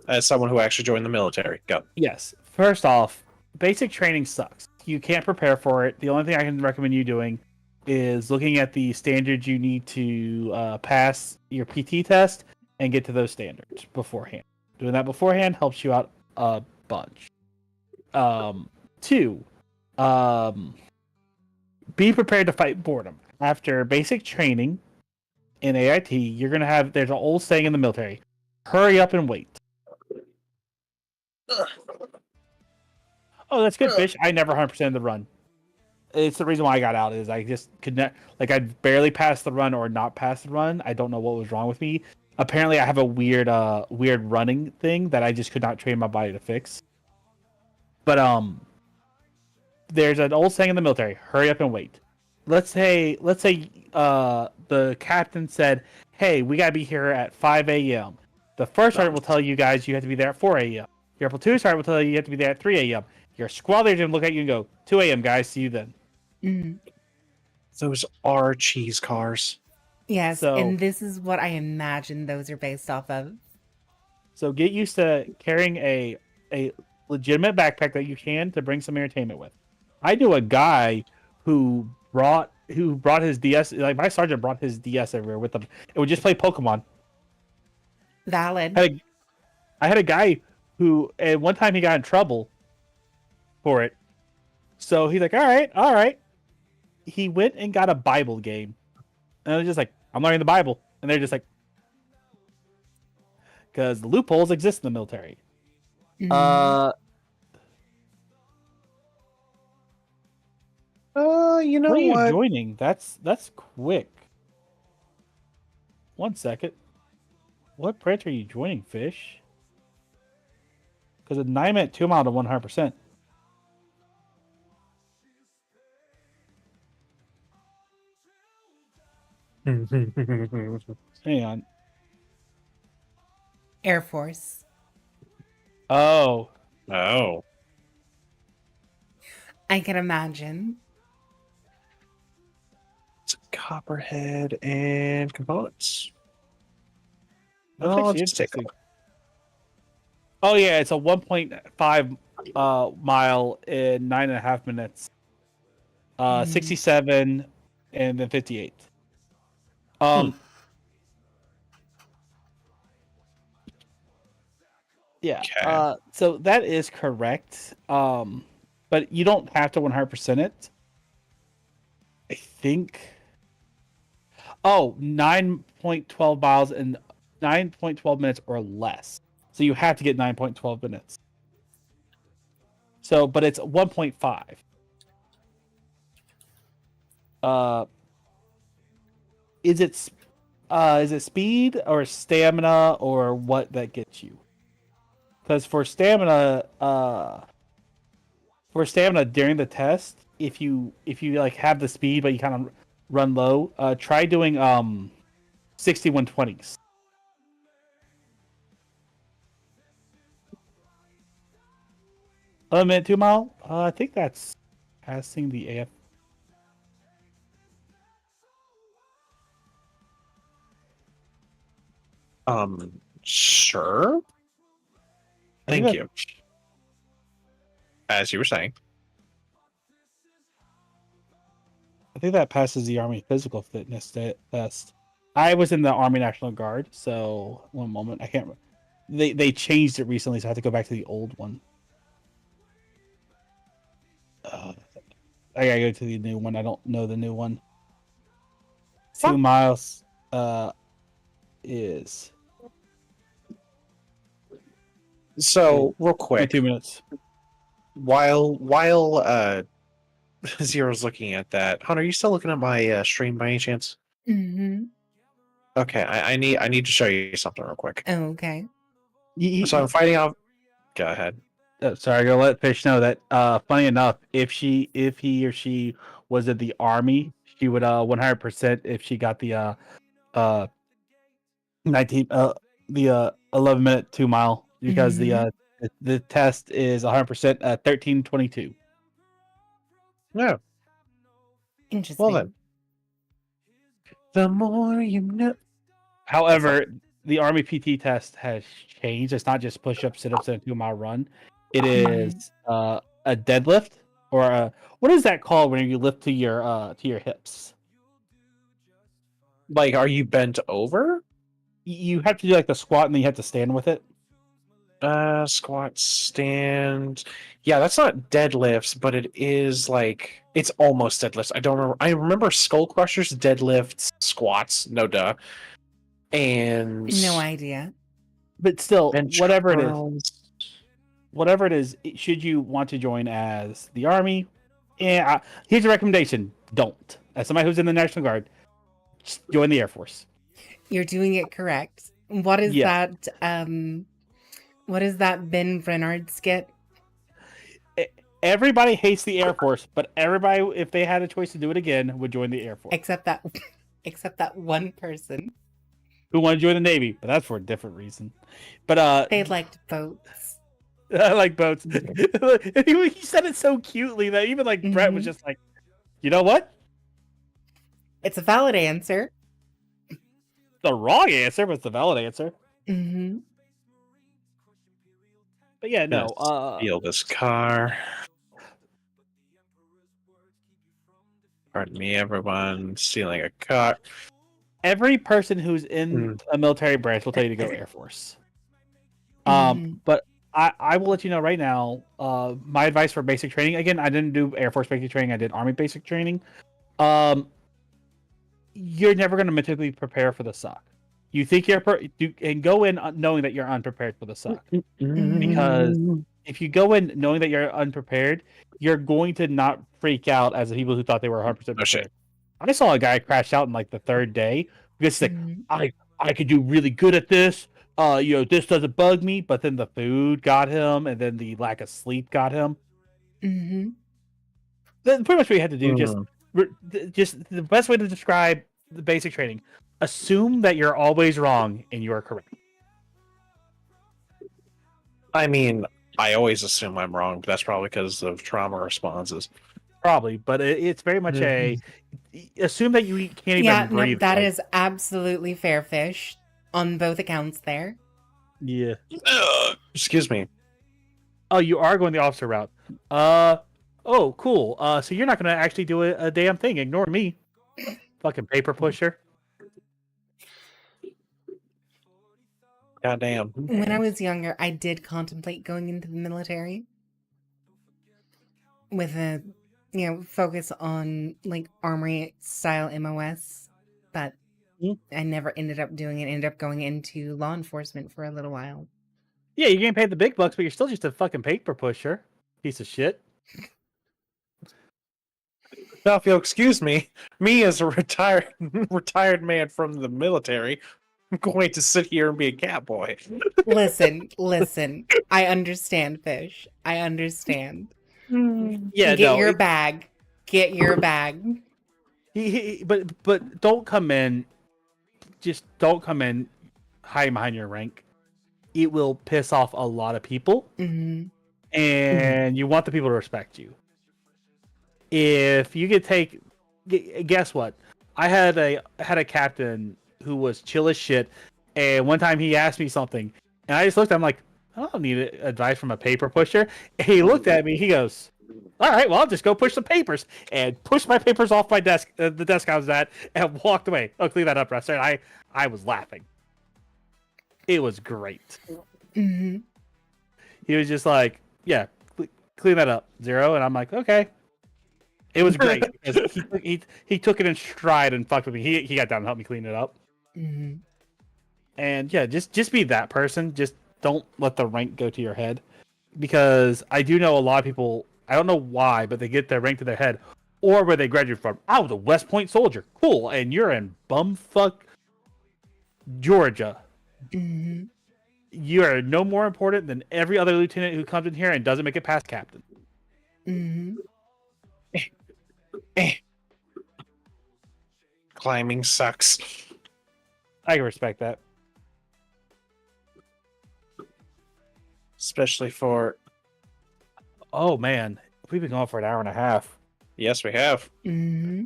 As someone who actually joined the military, go. Yes. First off, basic training sucks. You can't prepare for it. The only thing I can recommend you doing is looking at the standards you need to pass your PT test and get to those standards beforehand. Doing that beforehand helps you out a bunch. 2, be prepared to fight boredom. After basic training in AIT, you're going to have, there's an old saying in the military, hurry up and wait. Oh, that's good, Fish. I never 100% the run. It's the reason why I got out is I just could not, like I barely passed the run or not passed the run. I don't know what was wrong with me. Apparently I have a weird running thing that I just could not train my body to fix. But there's an old saying in the military, hurry up and wait. Let's say the captain said, hey, we gotta be here at 5 a.m. The first sergeant will tell you guys you have to be there at 4 a.m. Your platoon sergeant will tell you have to be there at 3 a.m. Your squad leader will look at you and go, 2 a.m. guys, see you then. Those are cheese cars. Yes, and this is what I imagine those are based off of. So get used to carrying a legitimate backpack that you can to bring some entertainment with. I knew a guy who brought his DS, like my sergeant brought his DS everywhere with him. It would just play Pokemon. Valid. I had a guy who, at one time he got in trouble for it. So he's like, all right. He went and got a Bible game. And I was just like, I'm learning the Bible. And they're just like, because the loopholes exist in the military. You know what are you joining? That's quick. 1 second. What branch are you joining, Fish? Because at 9-minute 2 mile to 100%. Hang on. Air Force. Oh. I can imagine. It's a Copperhead and components. Oh yeah, it's a 1.5 mile in 9.5 minutes. 67 and then 58. Yeah. Okay. So that is correct. But you don't have to 100% it. I think. Oh, 9.12 miles in 9.12 minutes or less. So you have to get 9.12 minutes. So, but it's 1.5. Uh, is it speed or stamina or what that gets you? Because for stamina during the test, if you like have the speed but you kind of run low, try doing 6120s. A minute 2 mile. I think that's passing the AF. Sure. I think Thank that you. As you were saying. I think that passes the Army physical fitness test. I was in the Army National Guard, so one moment I can't. They changed it recently, so I have to go back to the old one. I gotta go to the new one. I don't know the new one. 2 miles is So real quick, 2 minutes. while Zero's looking at that, Hunter, are you still looking at my stream by any chance? Mm-hmm. Okay, I need to show you something real quick. Okay. So I'm fighting off. Go ahead. Sorry, I gotta let Fish know that. Funny enough, if he or she was in the Army, she would 100% if she got the 19 11-minute 2 mile because the test is 100% 13:22. No. Interesting. Well then. The more you know. However, the Army PT test has changed. It's not just push-ups, sit-ups, and a 2 mile run. It is a deadlift or what is that called when you lift to your hips? Like, are you bent over? You have to do like the squat and then you have to stand with it. Squat, stand. Yeah, that's not deadlifts, but it is like it's almost deadlifts. I don't remember. I remember skull crushers, deadlifts, squats. No duh. And No idea. But still, bench whatever it is, should you want to join as the Army, here's a recommendation: don't. As somebody who's in the National Guard, just join the Air Force. You're doing it correct. What is Yeah. that? What is that Ben Brenard skit? Everybody hates the Air Force, but everybody, if they had a choice to do it again, would join the Air Force. Except that one person. Who want to join the Navy, but that's for a different reason. But They liked boats. I like boats. He said it so cutely that even like Brett was just like, you know what? It's a valid answer. The wrong answer, but it's the valid answer. Mm-hmm. But yeah, no. Steal this car. Pardon me, everyone. Stealing a car. Every person who's in a military branch will tell you to go Air Force. But I will let you know right now. My advice for basic training. Again, I didn't do Air Force basic training. I did Army basic training. You're never going to mentally prepare for the suck. You think you can go in knowing that you're unprepared for the suck. Because if you go in knowing that you're unprepared, you're going to not freak out as the people who thought they were 100% prepared. Shit. I saw a guy crash out in like the third day because he's like, I could do really good at this. This doesn't bug me, but then the food got him, and then the lack of sleep got him. Mm-hmm. Then pretty much what you had to do, just the best way to describe the basic training: assume that you're always wrong and you are correct. I mean, I always assume I'm wrong, but that's probably because of trauma responses. Probably, but it's very much assume that you can't even breathe. That is absolutely fair, Fish, on both accounts there. Yeah. Excuse me. Oh, you are going the officer route. Oh, cool. So you're not going to actually do a damn thing. Ignore me. Fucking paper pusher. Goddamn. When I was younger, I did contemplate going into the military with a focus on like armory style MOS, but Mm. I never ended up doing it. Ended up going into law enforcement for a little while. Yeah, you're getting paid the big bucks, but you're still just a fucking paper pusher. Piece of shit. Now, if you'll excuse me, me as a retired man from the military, I'm going to sit here and be a cat boy. Listen. I understand, Fish. I understand. Yeah, Get no. your bag. Get your bag. But don't come in. Just don't come in hiding behind your rank. It will piss off a lot of people, hmm and you want the people to respect you. If you could take, guess what? I had a captain who was chill as shit, and one time he asked me something, and I just looked at him like, I don't need advice from a paper pusher. And he looked at me, he goes, all right, well, I'll just go push some papers, and pushed my papers off my desk, the desk I was at, and walked away. Oh, clean that up, Ruster. And I was laughing. It was great. hmm He was just like, yeah, clean that up, Zero. And I'm like, okay. It was great because he took it in stride and fucked with me. He got down and helped me clean it up. hmm And yeah, just be that person. Just don't let the rank go to your head, because I do know a lot of people. I don't know why, but they get their rank to their head, or where they graduate from. I was a West Point soldier, cool, and you're in bumfuck Georgia. hmm You are no more important than every other lieutenant who comes in here and doesn't make it past captain. hmm Climbing sucks. I can respect that. Especially for... Oh man, we've been going for an hour and a half. Yes, we have. hmm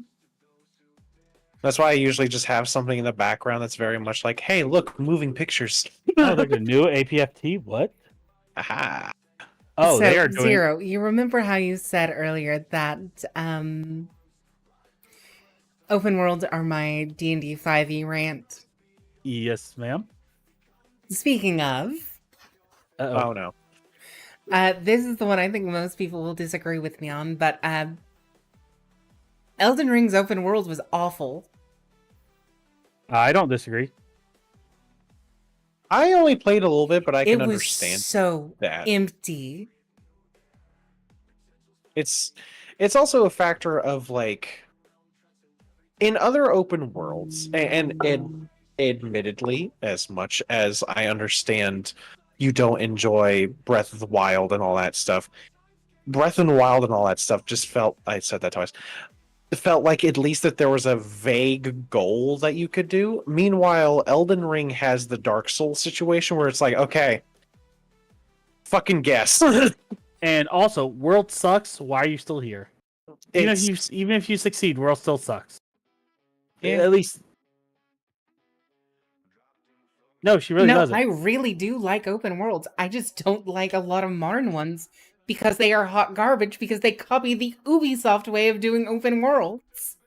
That's why I usually just have something in the background that's very much like, hey, look, moving pictures. Oh, there's a new APFT. What? Aha. Oh, so, they are doing. Zero, you remember how you said earlier that open worlds are my D&D 5e rant? Yes, ma'am. Speaking of, Uh-oh. Oh, no. this is the one I think most people will disagree with me on, but Elden Ring's open world was awful. I don't disagree. I only played a little bit, but I It can was understand so that. empty. It's also a factor of like in other open worlds, and admittedly, as much as I understand you don't enjoy Breath of the Wild and all that stuff, Breath of the Wild and all that stuff just felt, I said that twice, it felt like at least that there was a vague goal that you could do. Meanwhile, Elden Ring has the Dark Souls situation where it's like, okay, fucking guess. And also, world sucks. Why are you still here? Even It's, if you succeed, world still sucks. Yeah. At least. No, she really No, doesn't. I really do like open worlds. I just don't like a lot of modern ones because they are hot garbage because they copy the Ubisoft way of doing open worlds.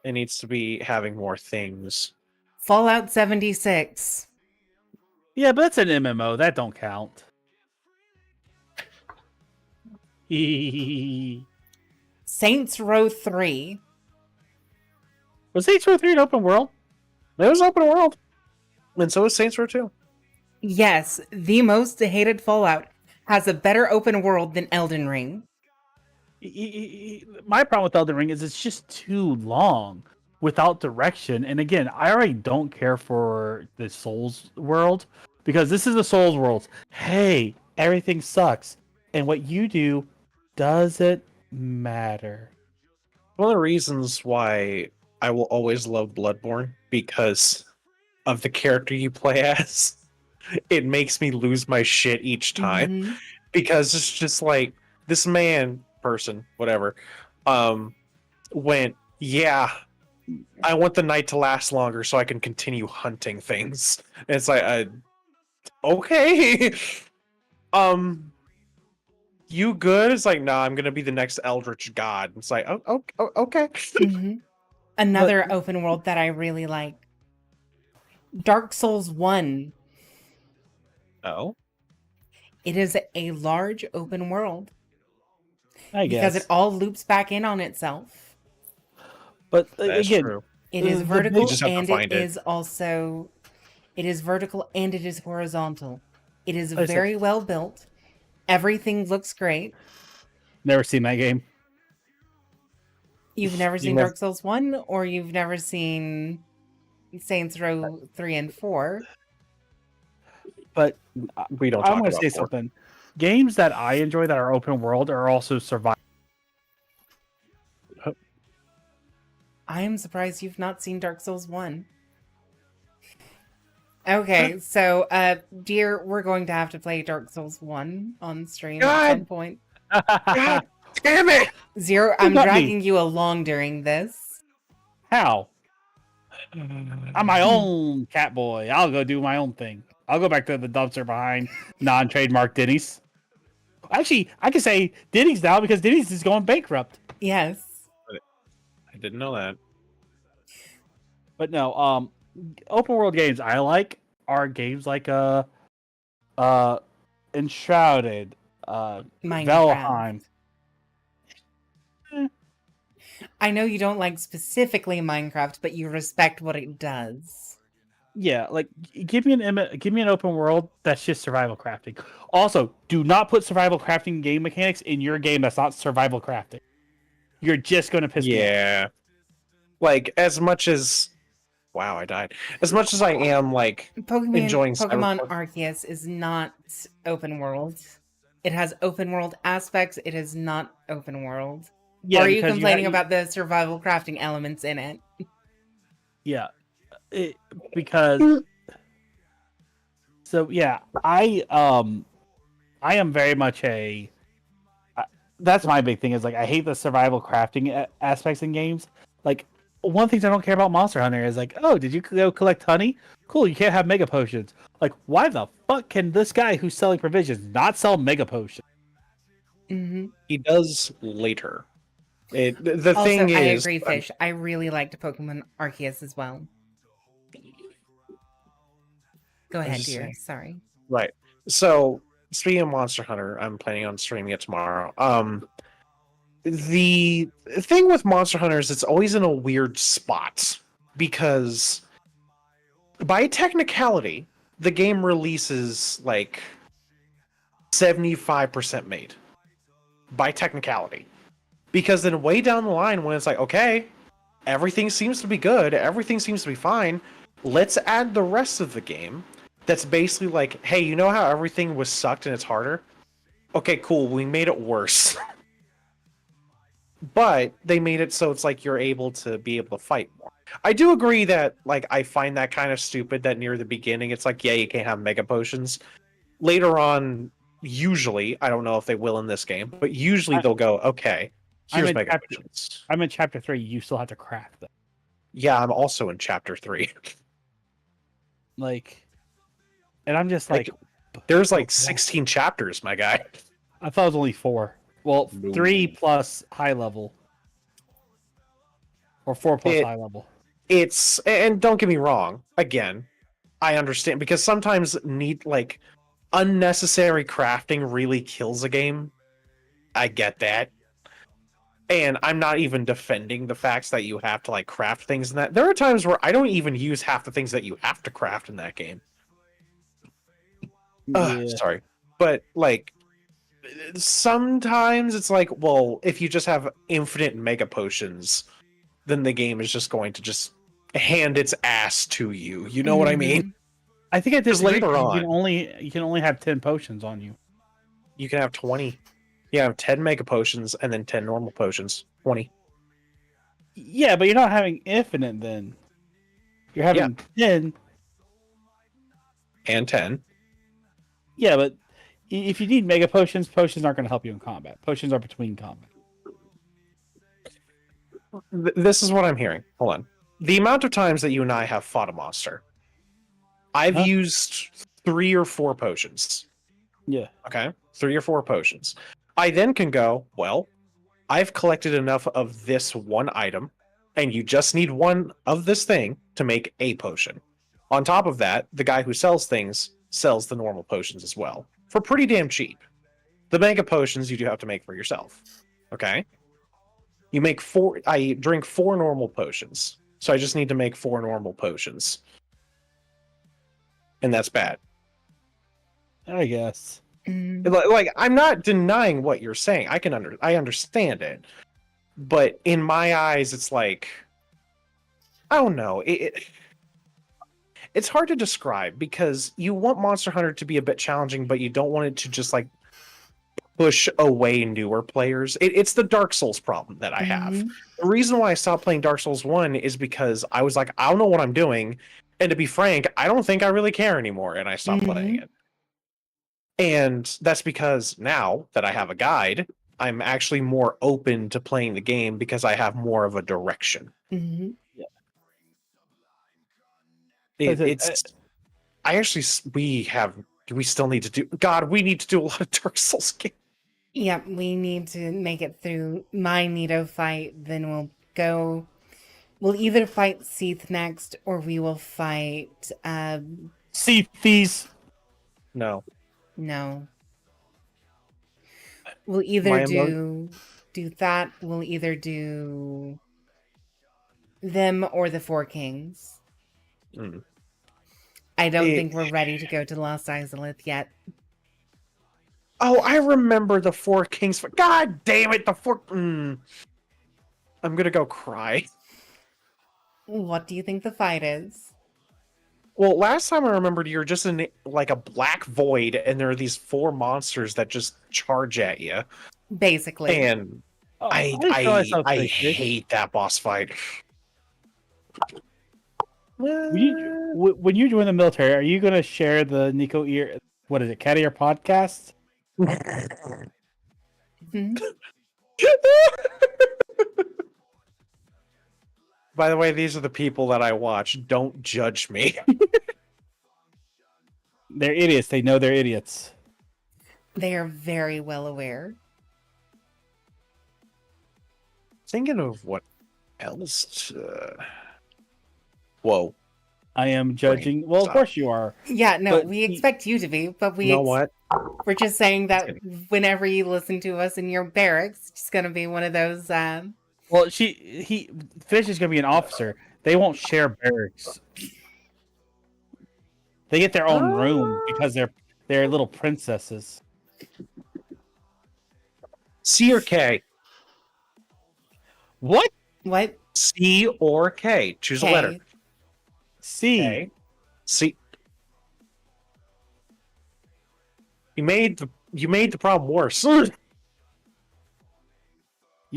it needs to be having more things. Fallout 76. Yeah, but that's an MMO. That don't count. Saints Row 3. Was Saints Row 3 an open world? It was open world. And so is Saints Row 2. Yes, the most hated Fallout has a better open world than Elden Ring. My problem with Elden Ring is it's just too long without direction. And again, I already don't care for the Souls world because this is the Souls world. Hey, everything sucks. And what you do doesn't matter. One of the reasons why I will always love Bloodborne, because of the character you play as. It makes me lose my shit each time. Mhm. Because it's just like, this person, whatever, went, yeah, I want the night to last longer so I can continue hunting things. And it's like, okay. You good? It's like, nah, I'm gonna be the next Eldritch God. It's like, oh, okay. Mhm. Another open world that I really like. Dark Souls 1. Oh. It is a large open world. I because it guess. all loops back in on itself. But That's again, true. It is the vertical You just have to and it find it. is also it is vertical and it is horizontal. It is like I said, very well built. Everything looks great. never seen that game. You've never You seen never- Dark Souls 1 or you've never seen Saints Row 3 and 4. But We don't I'm talk going to about say four. something. Games that I enjoy that are open world are also survival. I am surprised you've not seen Dark Souls 1. Okay, so dear, we're going to have to play Dark Souls 1 on stream at some God! point. God damn it! Zero, Who I'm got me? dragging you along during this. How? I'm my own cat boy. I'll go do my own thing. I'll go back to the dumpster behind non-trademark Denny's. Actually, I can say Denny's now because Denny's is going bankrupt. Yes. I didn't know that. But no, open world games I like are games like Enshrouded, Minecraft. Valheim. I know you don't like specifically Minecraft, but you respect what it does. Yeah, like give me an open world that's just survival crafting. Also, do not put survival crafting game mechanics in your game that's not survival crafting. You're just going to piss me off. Yeah. Like, as much as... Wow, I died. As much as I am, like, enjoying Pokemon Cyberpunk- Arceus is not open world. It has open world aspects. It is not open world. Yeah, or are you because complaining about the survival crafting elements in it? Yeah, because so yeah, I am very much that's my big thing is like I hate the survival crafting aspects in games. Like one of the things I don't care about Monster Hunter is like, oh, did you go collect honey? Cool, you can't have mega potions. Like, why the fuck can this guy who's selling provisions not sell mega potions? Mm-hmm. He does later. The Also, thing I is... agree, Fish. I really liked Pokemon Arceus as well. Go ahead, just dear. saying. Sorry. Right. So, speaking of Monster Hunter, I'm planning on streaming it tomorrow. The thing with Monster Hunter is it's always in a weird spot because by technicality, the game releases like 75% made by technicality. Because then way down the line when it's like, okay, everything seems to be good, everything seems to be fine, let's add the rest of the game that's basically like, hey, you know how everything was sucked and it's harder? Okay, cool, we made it worse. But they made it so it's like you're able to fight more. I do agree that like I find that kind of stupid that near the beginning it's like, yeah, you can't have mega potions. Later on, usually, I don't know if they will in this game, but usually they'll go, okay, here's mega potions. I'm in chapter 3. You still have to craft them. Yeah, I'm also in chapter 3. Like, and I'm just like, there's like 16 chapters, my guy. I thought it was only 4. Well, No. 3 plus high level, or 4 plus high level. It's, and don't get me wrong, again, I understand because sometimes like unnecessary crafting really kills a game. I get that. And I'm not even defending the facts that you have to like craft things in that. There are times where I don't even use half the things that you have to craft in that game. Yeah. Sorry. But like sometimes it's like, well, if you just have infinite mega potions, then the game is just going to just hand its ass to you. You know what I mean? I think at this later on, you can only have 10 potions on you. You can have 20. You have 10 mega potions and then 10 normal potions. 20. Yeah, but you're not having infinite then. You're having 10. And 10. Yeah, but if you need mega potions, potions aren't going to help you in combat. Potions are between combat. This is what I'm hearing. Hold on. The amount of times that you and I have fought a monster, I've used 3 or 4 potions. Yeah. Okay? 3 or 4 potions. I then can go, well, I've collected enough of this one item, and you just need one of this thing to make a potion. On top of that, the guy who sells things sells the normal potions as well. For pretty damn cheap. The mega potions you do have to make for yourself. Okay? You make 4. I drink 4 normal potions. So I just need to make 4 normal potions. And that's bad. I guess. Like, I'm not denying what you're saying. I understand it. But in my eyes, it's like, I don't know. It's hard to describe because you want Monster Hunter to be a bit challenging, but you don't want it to just like push away newer players. It's the Dark Souls problem that I have. The reason why I stopped playing Dark Souls 1 is because I was like, I don't know what I'm doing. And to be frank, I don't think I really care anymore. And I stopped playing it. And that's because now that I have a guide, I'm actually more open to playing the game because I have more of a direction. We still need to do. God, we need to do a lot of Dark Souls games. Yep, we need to make it through my Nito fight. Then we'll go. We'll either fight Seath next, or we will fight. Seathies. No. We'll either do that. We'll either do them or the Four Kings. I don't think we're ready to go to Lost Izalith yet. Oh, I remember the Four Kings. God damn it, the Four... I'm gonna go cry. What do you think the fight is? Well, last time I remembered you're just in like a black void and there are these 4 monsters that just charge at you. Basically. And I hate that boss fight. When you join the military, are you going to share the Nico ear? What is it? Cat Ear podcast? By the way, these are the people that I watch. Don't judge me. They're idiots. They know they're idiots. They are very well aware. Thinking of what else? Whoa. I am judging. Well, of course you are. Yeah, no, we expect you to be, but You know what? we're just saying that whenever you listen to us in your barracks, it's going to be one of those. Well, Fish is going to be an officer. They won't share barracks. They get their own room because they're little princesses. C or K? What? C or K? Choose a letter. C. K. C. You made the problem worse. You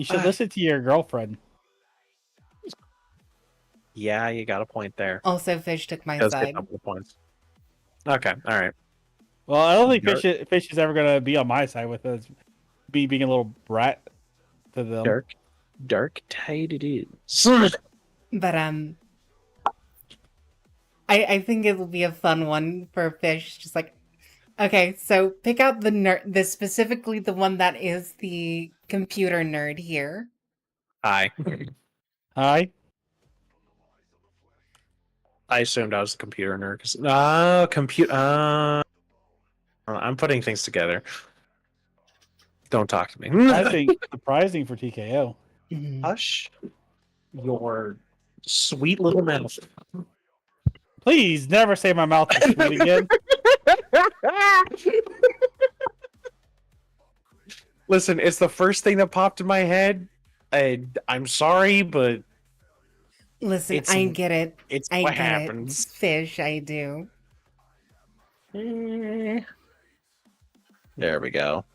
should listen to your girlfriend. Yeah, you got a point there. Also, Fish took my Does side. get a couple of points. Okay, all right. Well, I don't think Fish is ever going to be on my side with us being a little brat to them. Dark tide it is. But I think it will be a fun one for Fish. Just like, okay, so pick out specifically the one that is the computer nerd here. Hi. Hi. I assumed I was the computer nerd. I'm putting things together. Don't talk to me. Surprising for TKO. Hush your sweet little mouth. Please never say my mouth is sweet again. Listen, it's the first thing that popped in my head. I'm sorry, but listen, I get it. It's what happens. Fish, I do. There we go.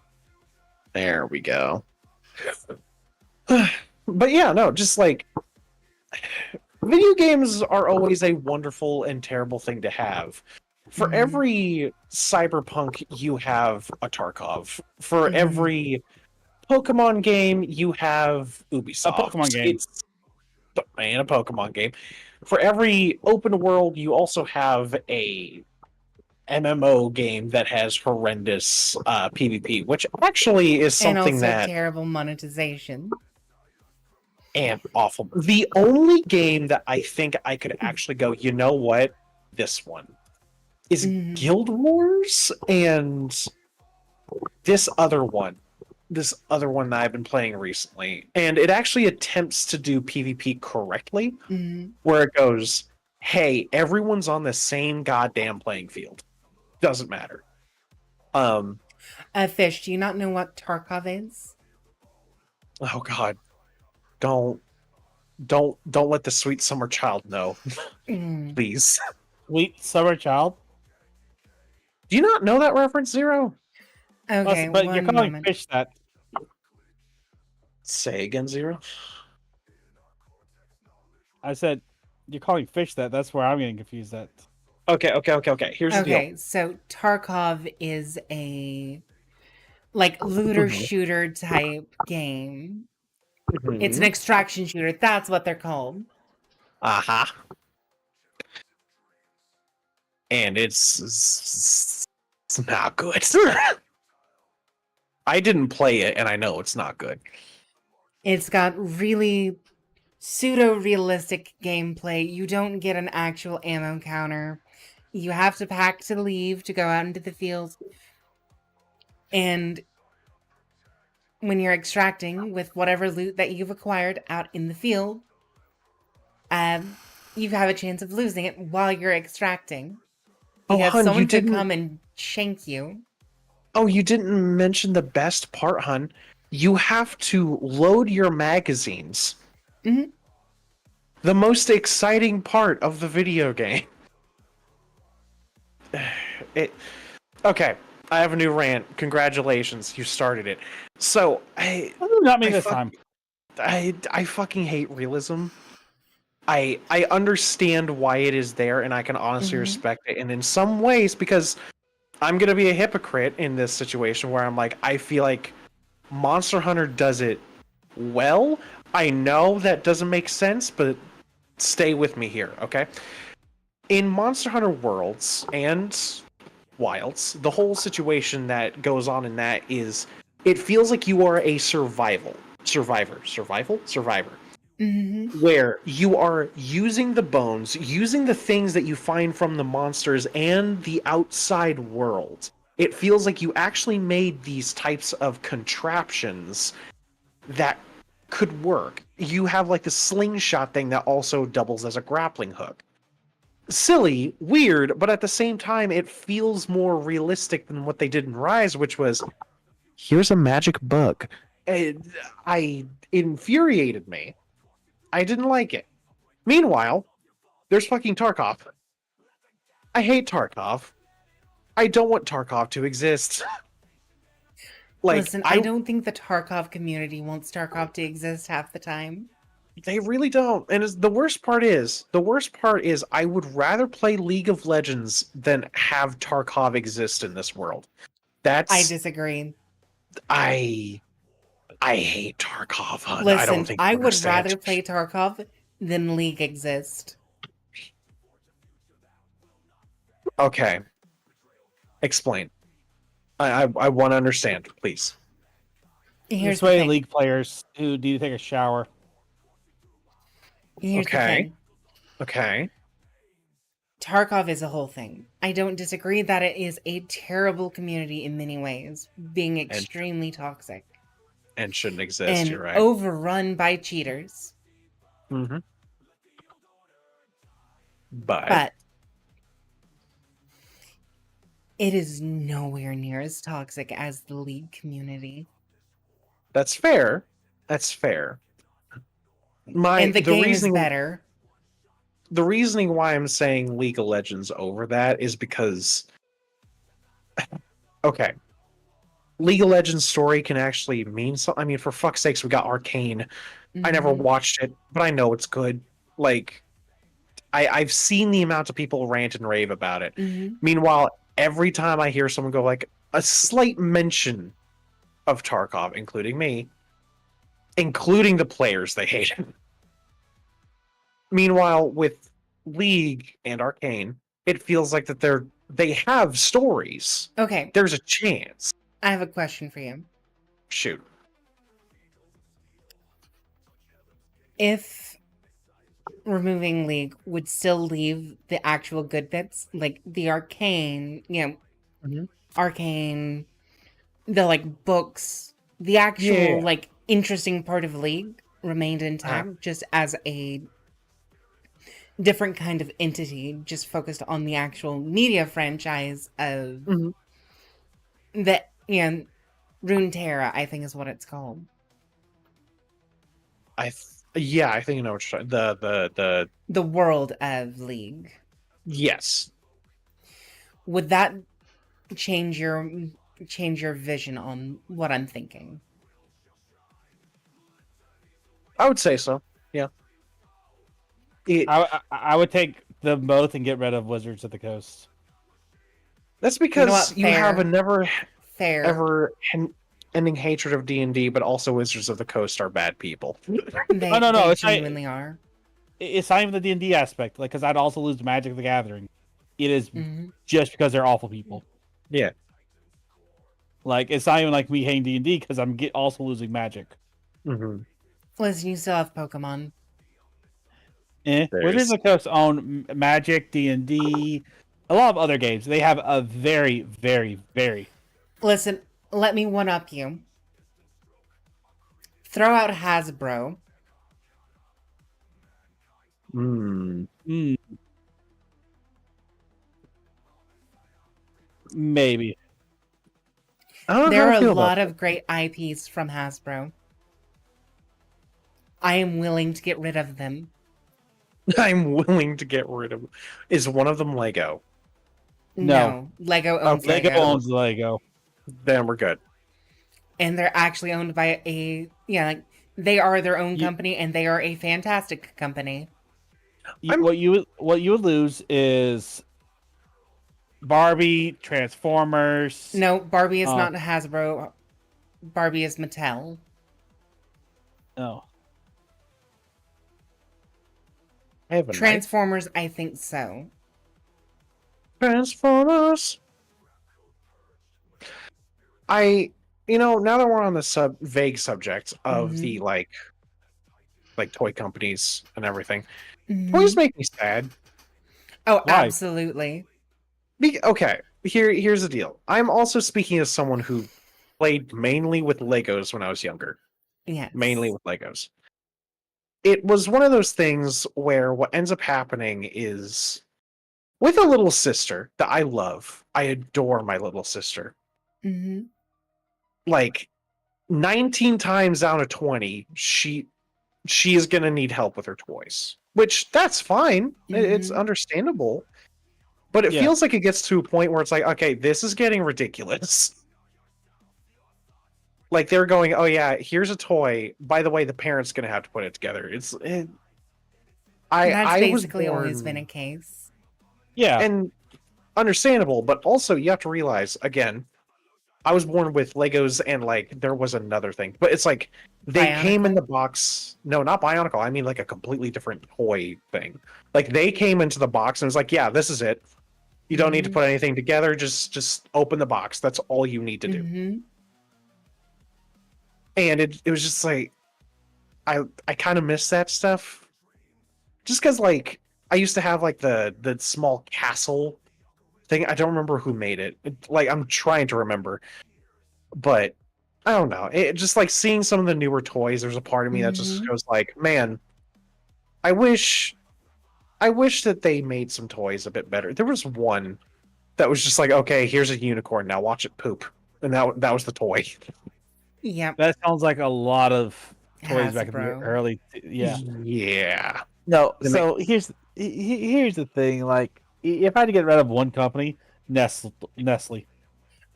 But yeah, no, just like video games are always a wonderful and terrible thing to have. For every cyberpunk, you have a Tarkov. For every Pokemon game, you have Ubisoft. A Pokemon game. And a Pokemon game. For every open world, you also have a MMO game that has horrendous PvP, which actually is something and also that terrible monetization. And awful. The only game that I think I could actually go, you know what? This one is Guild Wars and this other one that I've been playing recently, and it actually attempts to do PvP correctly, where it goes, hey, everyone's on the same goddamn playing field. Doesn't matter. Fish, do you not know what Tarkov is? Oh god. Don't let the sweet summer child know. Please. Sweet summer child. Do you not know that reference, Zero? Okay, But one you're calling moment. fish that. Say again, Zero. I said you're calling fish that. That's where I'm getting confused at. Okay. Here's the deal. Okay, so Tarkov is a like looter shooter type game. It's an extraction shooter. That's what they're called. Uh-huh. And it's not good. I didn't play it, and I know it's not good. It's got really pseudo-realistic gameplay. You don't get an actual ammo counter. You have to pack to leave to go out into the field. And when you're extracting with whatever loot that you've acquired out in the field, you have a chance of losing it while you're extracting. Because hun, someone could come and shank you. Oh, you didn't mention the best part, hun. You have to load your magazines. Mm-hmm. The most exciting part of the video game. Okay, I have a new rant. Congratulations, you started it. So, Not me this time. I fucking hate realism. I understand why it is there, and I can honestly respect it. And in some ways, because I'm gonna be a hypocrite in this situation where I'm like, I feel like Monster Hunter does it well. I know that doesn't make sense, but stay with me here, okay? In Monster Hunter Worlds and Wilds, the whole situation that goes on in that is it feels like you are a survivor. Where you are using the bones, using the things that you find from the monsters and the outside world. It feels like you actually made these types of contraptions that could work. You have like the slingshot thing that also doubles as a grappling hook. Silly, weird, but at the same time, it feels more realistic than what they did in Rise, which was, here's a magic bug. I infuriated me. I didn't like it. Meanwhile, there's fucking Tarkov. I hate Tarkov. I don't want Tarkov to exist. Listen, I don't think the Tarkov community wants Tarkov to exist half the time. They really don't. And the worst part is I would rather play League of Legends than have Tarkov exist in this world. I disagree. I hate Tarkov. Hun. Listen, I don't think I would rather play Tarkov than League exist. Okay. Explain. I want to understand, please. Here's why League players who need to take a shower. Here's the thing. Okay. Tarkov is a whole thing. I don't disagree that it is a terrible community in many ways, being extremely toxic. And shouldn't exist, and you're right. Overrun by cheaters. Mm-hmm. But it is nowhere near as toxic as the League community. That's fair. And the game is better. The reasoning why I'm saying League of Legends over that is because, okay, League of Legends story can actually mean something. I mean, for fuck's sakes, we got Arcane. I never watched it, but I know it's good. Like, I've seen the amount of people rant and rave about it. Meanwhile, every time I hear someone go like a slight mention of Tarkov, including me, including the players they hate it. Meanwhile, with League and Arcane, it feels like that they have stories. Okay. There's a chance. I have a question for you. Shoot. If removing League would still leave the actual good bits, like the Arcane, Arcane, the like books, the actual Yeah. like interesting part of League remained intact, just as a different kind of entity, just focused on the actual media franchise of Mhm. the Runeterra, I think is what it's called. Yeah, I think you know what you're talking. The world of League. Yes, Would that change your vision on what I'm thinking? I would say so. Yeah. It I would take them both and get rid of Wizards of the Coast. That's You know because what? you have a Fair. never Fair. ever ending hatred of D&D, but also Wizards of the Coast are bad people. Oh no, They it's genuinely are. it's not even the D&D aspect. Like, because I'd also lose Magic the Gathering. It is Mm-hmm. just because they're awful people. Yeah. Like, it's not even like me hating D&D because I'm also losing Magic. Mm-hmm. Listen, you still have Pokemon. Wizards of the Coast own Magic, D&D, a lot of other games. They have a very, very, very... Listen, let me one up you. Throw out Hasbro. Mm. Maybe. I don't know There how are to a feel about lot of great IPs from Hasbro. I am willing to get rid of them. that. I'm willing to get rid of. Is one of them Lego? No. Lego owns Okay, Lego Lego. owns Lego. then we're good. And they're actually owned by like they are their own You- company, and they are a fantastic company. What you would lose is Barbie, Transformers. No, Barbie is not Hasbro. Barbie is Mattel. No. I have a knife. Transformers, I think so. Transformers. Now that we're on the vague subject of the Mhm. like toy companies and everything, toys Mhm. make me sad. Oh, Why? absolutely. Okay, here's the deal. I'm also speaking as someone who played mainly with Legos when I was younger. Yes. Mainly with Legos. It was one of those things where what ends up happening is with a little sister that I love. I adore my little sister. Mhm. Like 19 times out of 20, she is going to need help with her toys, which that's fine. It's Mhm. understandable. But it Yeah. feels like it gets to a point where it's like, okay, this is getting ridiculous. Like they're going, oh yeah, here's a toy. By the way, the parent's going to have to put it together. That's I was basically always been a born, case. Yeah. and understandable, but also you have to realize again, I was born with Legos and like there was another thing, but it's like they came in Bionicle? the box. No, not Bionicle. I mean like a completely different toy thing. Like they came into the box and it was like, yeah, this is it. You don't need to Mhm. put anything together. Just open the box. That's all you need to do. Mhm. And it was just like I kind of miss that stuff. Just because like I used to have like the small castle thing. I don't remember who made it. Like I'm trying to remember, but I don't know. It just like seeing some of the newer toys. There's a part of me that just Mhm. goes like, man, I wish that they made some toys a bit better. There was one that was just like, okay, here's a unicorn. Now watch it poop, and that was the toy. Yep. That sounds like a lot of toys back in the Hasbro. early. Yeah. Yeah. No. They make- So here's the thing. Like, if I had to get rid of one company, Nestle.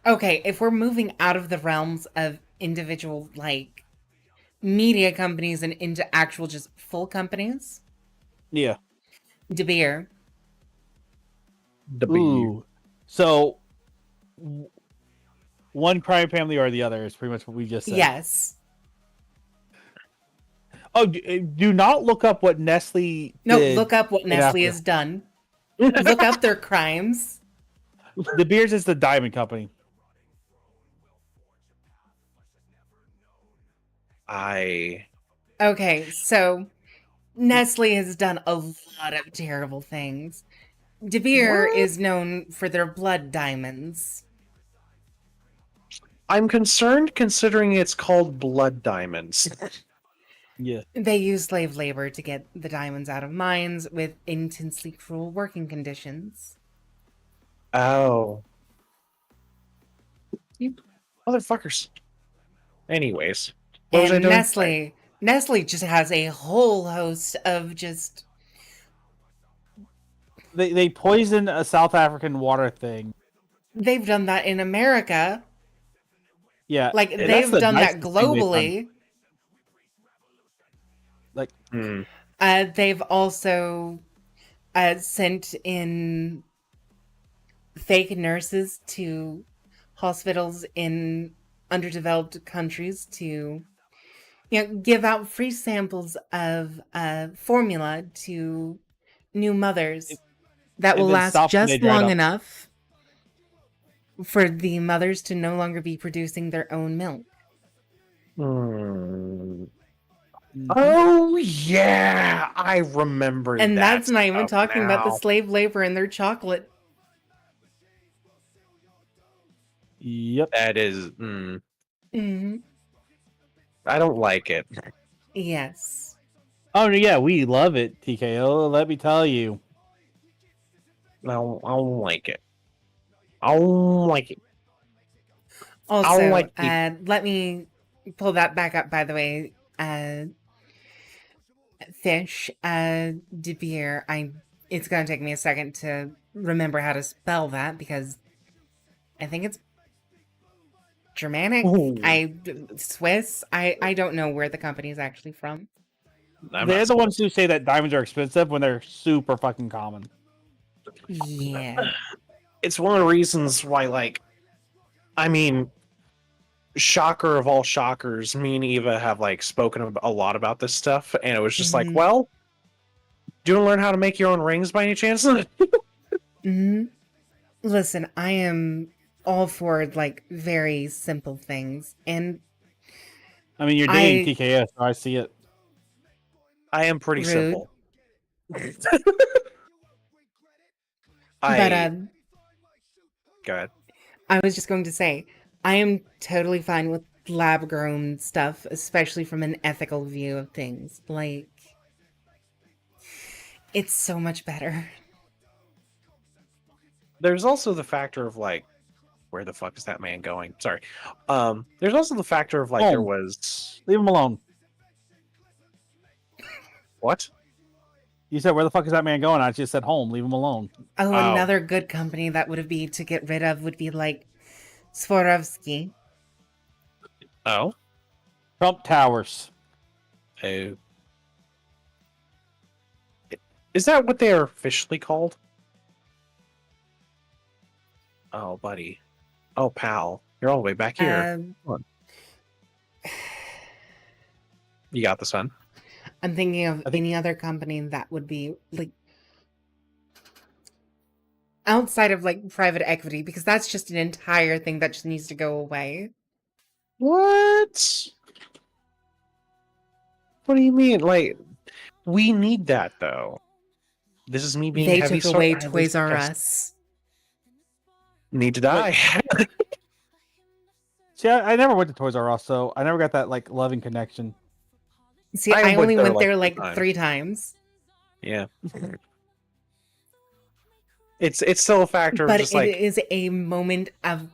Okay, if we're moving out of the realms of individual like media companies and into actual just full companies, Yeah. De Beer. W. Ooh. So one crime family or the other is pretty much what we just said. Yes. Oh, do not look up what Nestle No, did look up what right Nestle after. has done. Look up their crimes. De Beers is the diamond company. Okay, so Nestle has done a lot of terrible things. De Beer What? is known for their blood diamonds. I'm concerned considering it's called blood diamonds. Yeah. They use slave labor to get the diamonds out of mines with intensely cruel working conditions. Oh. You motherfuckers. Anyways. What was I And doing? Nestle just has a whole host of just They poisoned a South African water thing. they've done that in America. Yeah, Like that's they've the done that nicest thing they've done. globally. Like, They've also sent in fake nurses to hospitals in underdeveloped countries to give out free samples of formula to new mothers that will and then last stop when they just dried long up. enough for the mothers to no longer be producing their own milk. Hmm. Mhm. Oh yeah, I remember And that. that's not even stuff talking about the now. slave labor in their chocolate. Yep. That is. Hmm. I don't like it. Yes. Oh yeah, we love it, TKO. Let me tell you. No, I don't like it. I don't like it. I don't Also, like it. let me pull that back up, by the way. Fish, de Beer. It's gonna take me a second to remember how to spell that because I think it's Germanic. Ooh. Swiss. I don't know where the company is actually from. They're the ones who say that diamonds are expensive when they're super fucking common. Yeah. It's one of the reasons why, like, I mean, shocker of all shockers, me and Eva have like spoken a lot about this stuff, and it was just like, Mhm. well, do you want to learn how to make your own rings by any chance? Hmm. Listen, I am all for like very simple things, and I mean, you're dating TKS, so I see it. I am pretty rude. simple. But Go ahead. I was just going to say, I am totally fine with lab grown stuff, especially from an ethical view of things. Like, it's so much better. There's also the factor of like, where the fuck is that man going? Sorry. There's also the factor of like, there Home. was Leave him alone. what? You said, where the fuck is that man going? I just said home. Leave him alone. Oh, Oh. another good company that would be to get rid of would be like Swarovski. Oh. Trump Towers. Oh. Is that what they are officially called? Oh, buddy. Oh, pal. You're all the way back here. Come on. You got this, son. I'm thinking of I think- any other company that would be like outside of like private equity, because that's just an entire thing that just needs to go away. What? What do you mean? Like, we need that though. This is me being They heavy. took away Toys R Us. Need to die. See, I never went to Toys R Us, so I never got that like loving connection. See, I I went only there, went like, there 3 like times. 3 times. Yeah. It's still a factor of But just it like is a moment of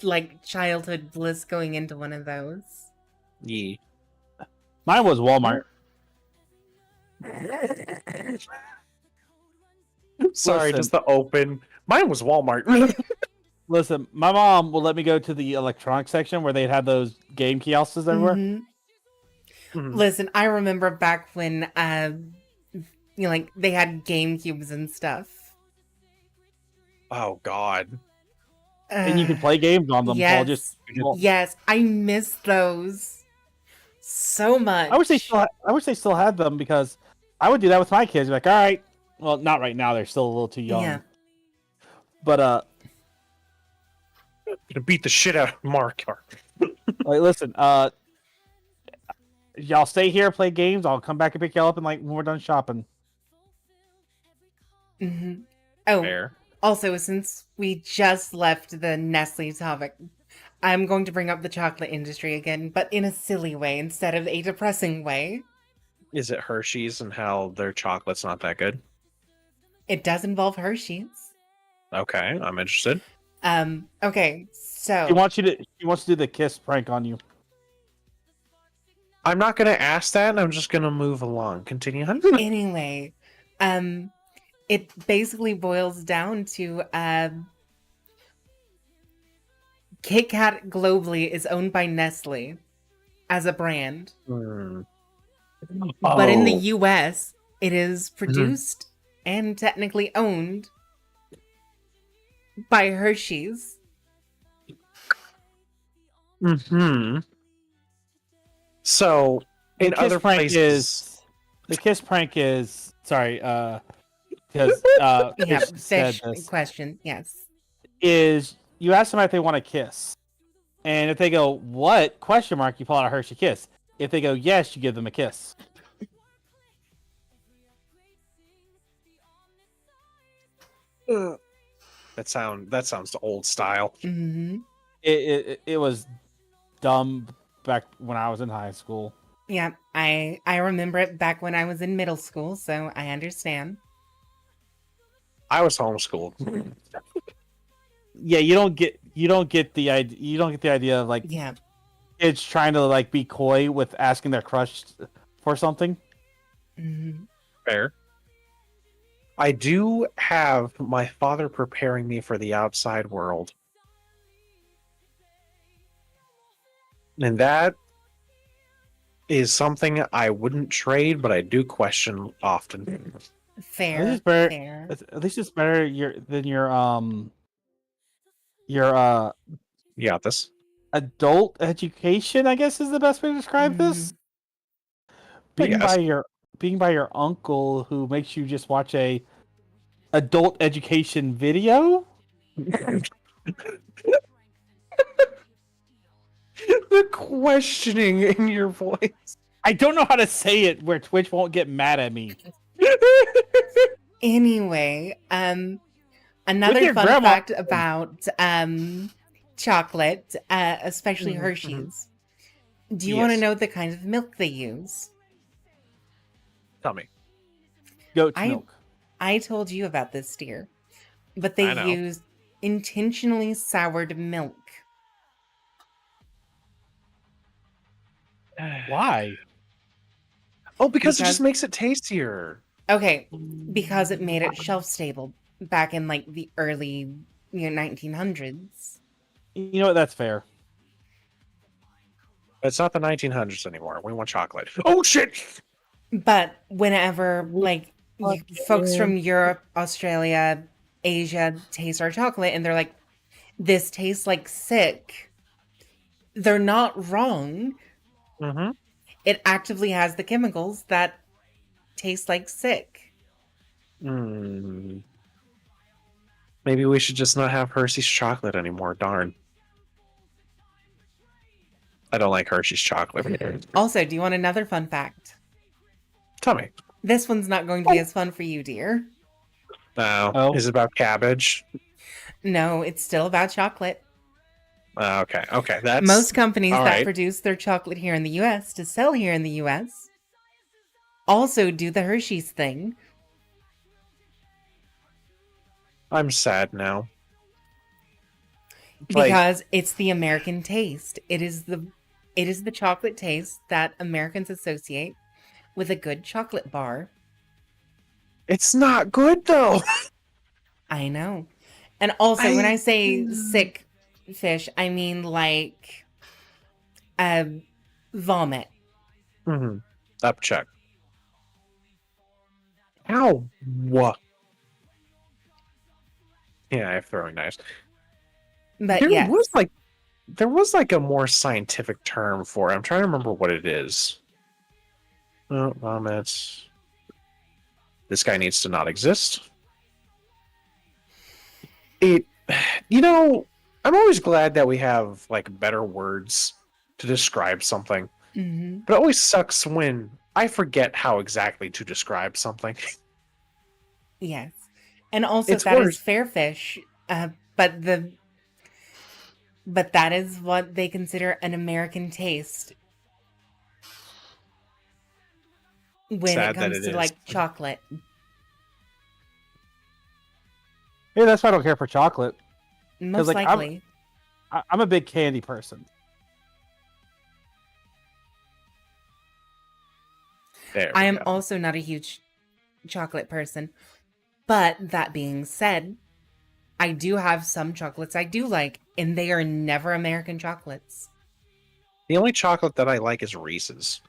like childhood bliss going into one of those. yeah. Mine was Walmart. Sorry, Listen. just the open. Mine was Walmart. Listen, my mom will let me go to the electronics section where they'd have those game kiosks everywhere. Mhm. Mhm. Listen, I remember back when like they had GameCubes and stuff. Oh God. And you could play games on them. Yes. Just Yes, I miss those so much. I wish they still had them because I would do that with my kids. Like, all right, well, not right now. They're still a little too young. Yeah. But Gonna beat the shit out of Mario. like, listen, y'all stay here, play games. I'll come back and pick y'all up, and like when we're done shopping. Mm-hmm. Oh, Fair. also, since we just left the Nestle topic, I'm going to bring up the chocolate industry again, but in a silly way instead of a depressing way. Is it Hershey's and how their chocolate's not that good? It does involve Hershey's. Okay, I'm interested. Okay, so He wants to do the kiss prank on you. I'm not going to ask that, and I'm just going to move along. Continue. anyway, it basically boils down to Kit Kat globally is owned by Nestle as a brand. Hmm. But in the Oh. US, it is produced and technically owned by Hershey's. Hmm. So, The in kiss other prank places, the kiss prank is sorry, because Yeah, Fish said fish this, question, yes. is you ask them if they want to kiss, and if they go what question mark, you pull out a Hershey Kiss. If they go yes, you give them a kiss. that sounds old style. Mm-hmm. It was dumb back when I was in high school. Yeah, I remember it back when I was in middle school, so I understand. I was homeschooled. Yeah, you don't get the idea of like Yeah. kids trying to like be coy with asking their crush for something. Mm-hmm. Fair. I do have my father preparing me for the outside world. And that is something I wouldn't trade, but I do question often. Fair, better. fair. At least it's better than your You got this. adult education, I guess is the best way to describe this. I guess. Being by your uncle who makes you just watch a adult education video. The questioning in your voice. I don't know how to say it where Twitch won't get mad at me. Anyway, With another your fun grandma- fact about chocolate, especially Mhm, Hershey's. Do you want to Yes. know the kind of milk they use? Tell me. Goat's I- milk. I told you about this, dear. But I they know. use intentionally soured milk. Why? Oh, because it Because- just makes it tastier. Okay, because it made it shelf stable back in like the early 1900s. You know what? That's fair. It's not the 1900s anymore. We want chocolate. Oh shit! But whenever folks from Europe, Australia, Asia taste our chocolate and they're like, this tastes like sick, they're not wrong. Mm-hmm. It actively has the chemicals that taste like sick. Mm. Maybe we should just not have Hershey's chocolate anymore. Darn. I don't like Hershey's chocolate. Also, do you want another fun fact? Tell me. This one's not going to be as fun for you, dear. No. Oh. Is it about cabbage? No, it's still about chocolate. Okay. Okay. That's Most companies all that right. produce their chocolate here in the US to sell here in the US also do the Hershey's thing. I'm sad now. Like, Because it's the American taste. It is the chocolate taste that Americans associate with a good chocolate bar. it's not good though. I know. And also when I say sick fish, I mean like vomit. Mm-hmm. Up check. Ow. What? Yeah, I have throwing knives. But There yes. was like a more scientific term for it. I'm trying to remember what it is. Oh, vomits. This guy needs to not exist. I'm always glad that we have like better words to describe something. Mhm. But it always sucks when I forget how exactly to describe something. Yes. And also It's that worse. is fair fish. But but that is what they consider an American taste when it Sad that comes it to is. like chocolate. Yeah, that's why I don't care for chocolate. Most like, likely. I'm a big candy person. There I we am go. also not a huge chocolate person. But that being said, I do have some chocolates I do like, and they are never American chocolates. The only chocolate that I like is Reese's.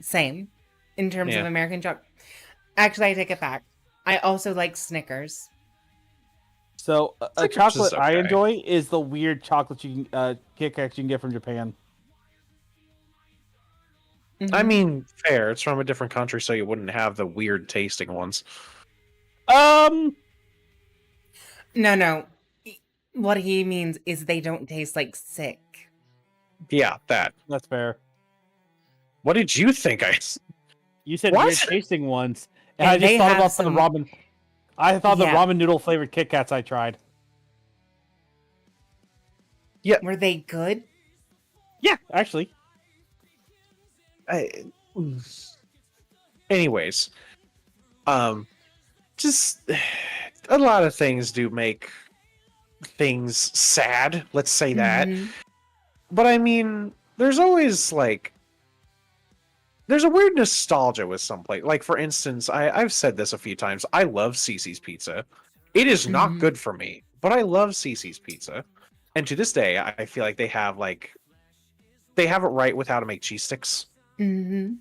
Same in terms of Yeah. American chocolate. Actually, I take it back. I also like Snickers. So a Snickers chocolate is I okay. enjoy is the weird chocolate you can Kit Kats you can get from Japan. I Mhm. mean, fair. It's from a different country, so you wouldn't have the weird tasting ones. No. What he means is they don't taste like sick. Yeah, that. That's fair. What did you think? You said What? weird tasting ones, and And I just they thought have about the some. ramen. I thought the Yeah. ramen noodle flavored Kit Kats I tried. Were they good? Yeah, actually. Anyways, just a lot of things do make things sad. Let's say that. Mhm. But I mean, there's always like there's a weird nostalgia with some place. Like for instance, I've said this a few times. I love Cece's Pizza. It is not Mhm. good for me, but I love Cece's Pizza. And to this day, I feel like they have it right with how to make cheese sticks. Mhm.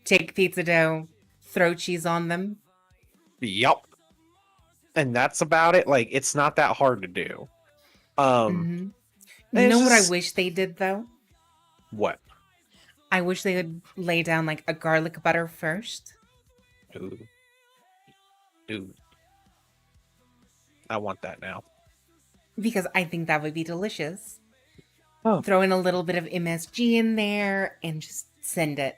Take pizza dough, throw cheese on them. Yup. And that's about it. Like it's not that hard to do. Mhm. You It's know what I just wish they did though? what? I wish they would lay down like a garlic butter first. Ooh. Dude. I want that now. Because I think that would be delicious. Oh. Throw in a little bit of MSG in there and just send it.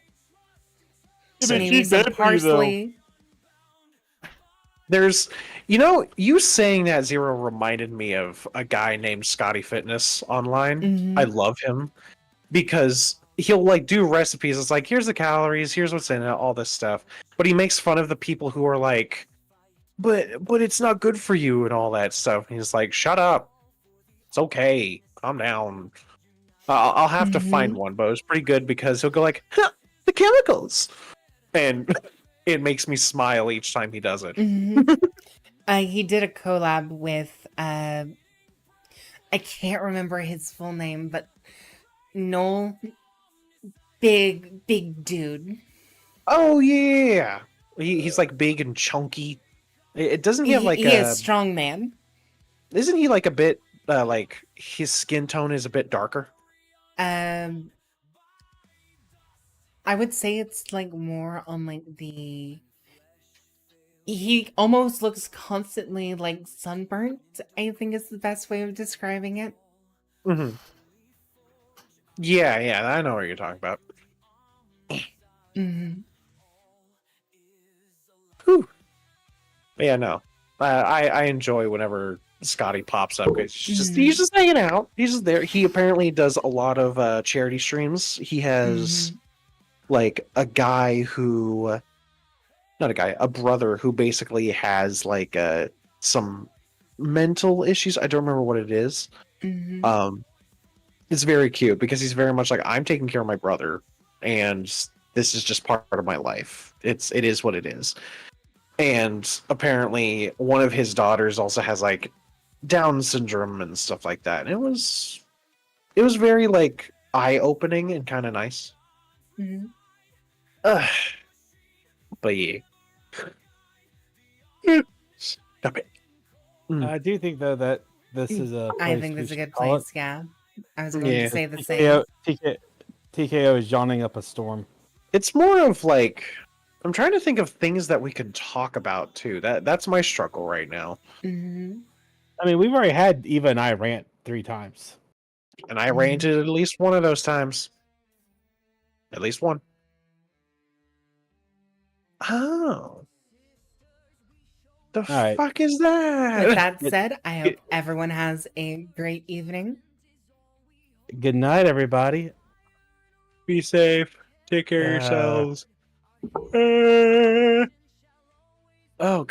Maybe MSG some bad for you, though. parsley. There's, you saying that Zero reminded me of a guy named Scotty Fitness online. Mhm. I love him because he'll like do recipes. It's like, here's the calories, here's what's in it, all this stuff. But he makes fun of the people who are like, but it's not good for you and all that stuff. He's like, shut up. It's okay. Calm down. I'll have to find Mhm. one, but it was pretty good because he'll go like, huh, the chemicals, and it makes me smile each time he does it. Mhm. He did a collab with I can't remember his full name, but Noel, big dude. Oh yeah, he's like big and chunky. It doesn't he have like He is a? strong man. Isn't he like a bit like his skin tone is a bit darker? Um, I would say it's like more on like the. He almost looks constantly like sunburnt, I think is the best way of describing it. Mm-hmm. Yeah, I know what you're talking about. Mhm. Whew. But yeah, no, I enjoy whenever Scotty pops up. He's just hanging out. He's just there. He apparently does a lot of charity streams. He has like a guy who, not a guy, a brother who basically has like some mental issues. I don't remember what it is. Mhm. It's very cute because he's very much like, I'm taking care of my brother, and this is just part of my life. It is what it is. And apparently, one of his daughters also has like Down syndrome and stuff like that. And it was very like eye opening and kind of nice. Mhm. Ugh. But yeah. Stop it. I do think though that this is a I place think we this is a should good call it. place, yeah. I was going Yeah. to say the same. TKO is yawning up a storm. It's more of like, I'm trying to think of things that we could talk about too. That's my struggle right now. Mhm. I mean, we've already had Eva and I rant 3 times. And I ranted at least one of those times. At least one. Oh. The right. fuck is that? With that said, I hope everyone has a great evening. Good night, everybody. Be safe. Take care of Uh, yourselves. Oh,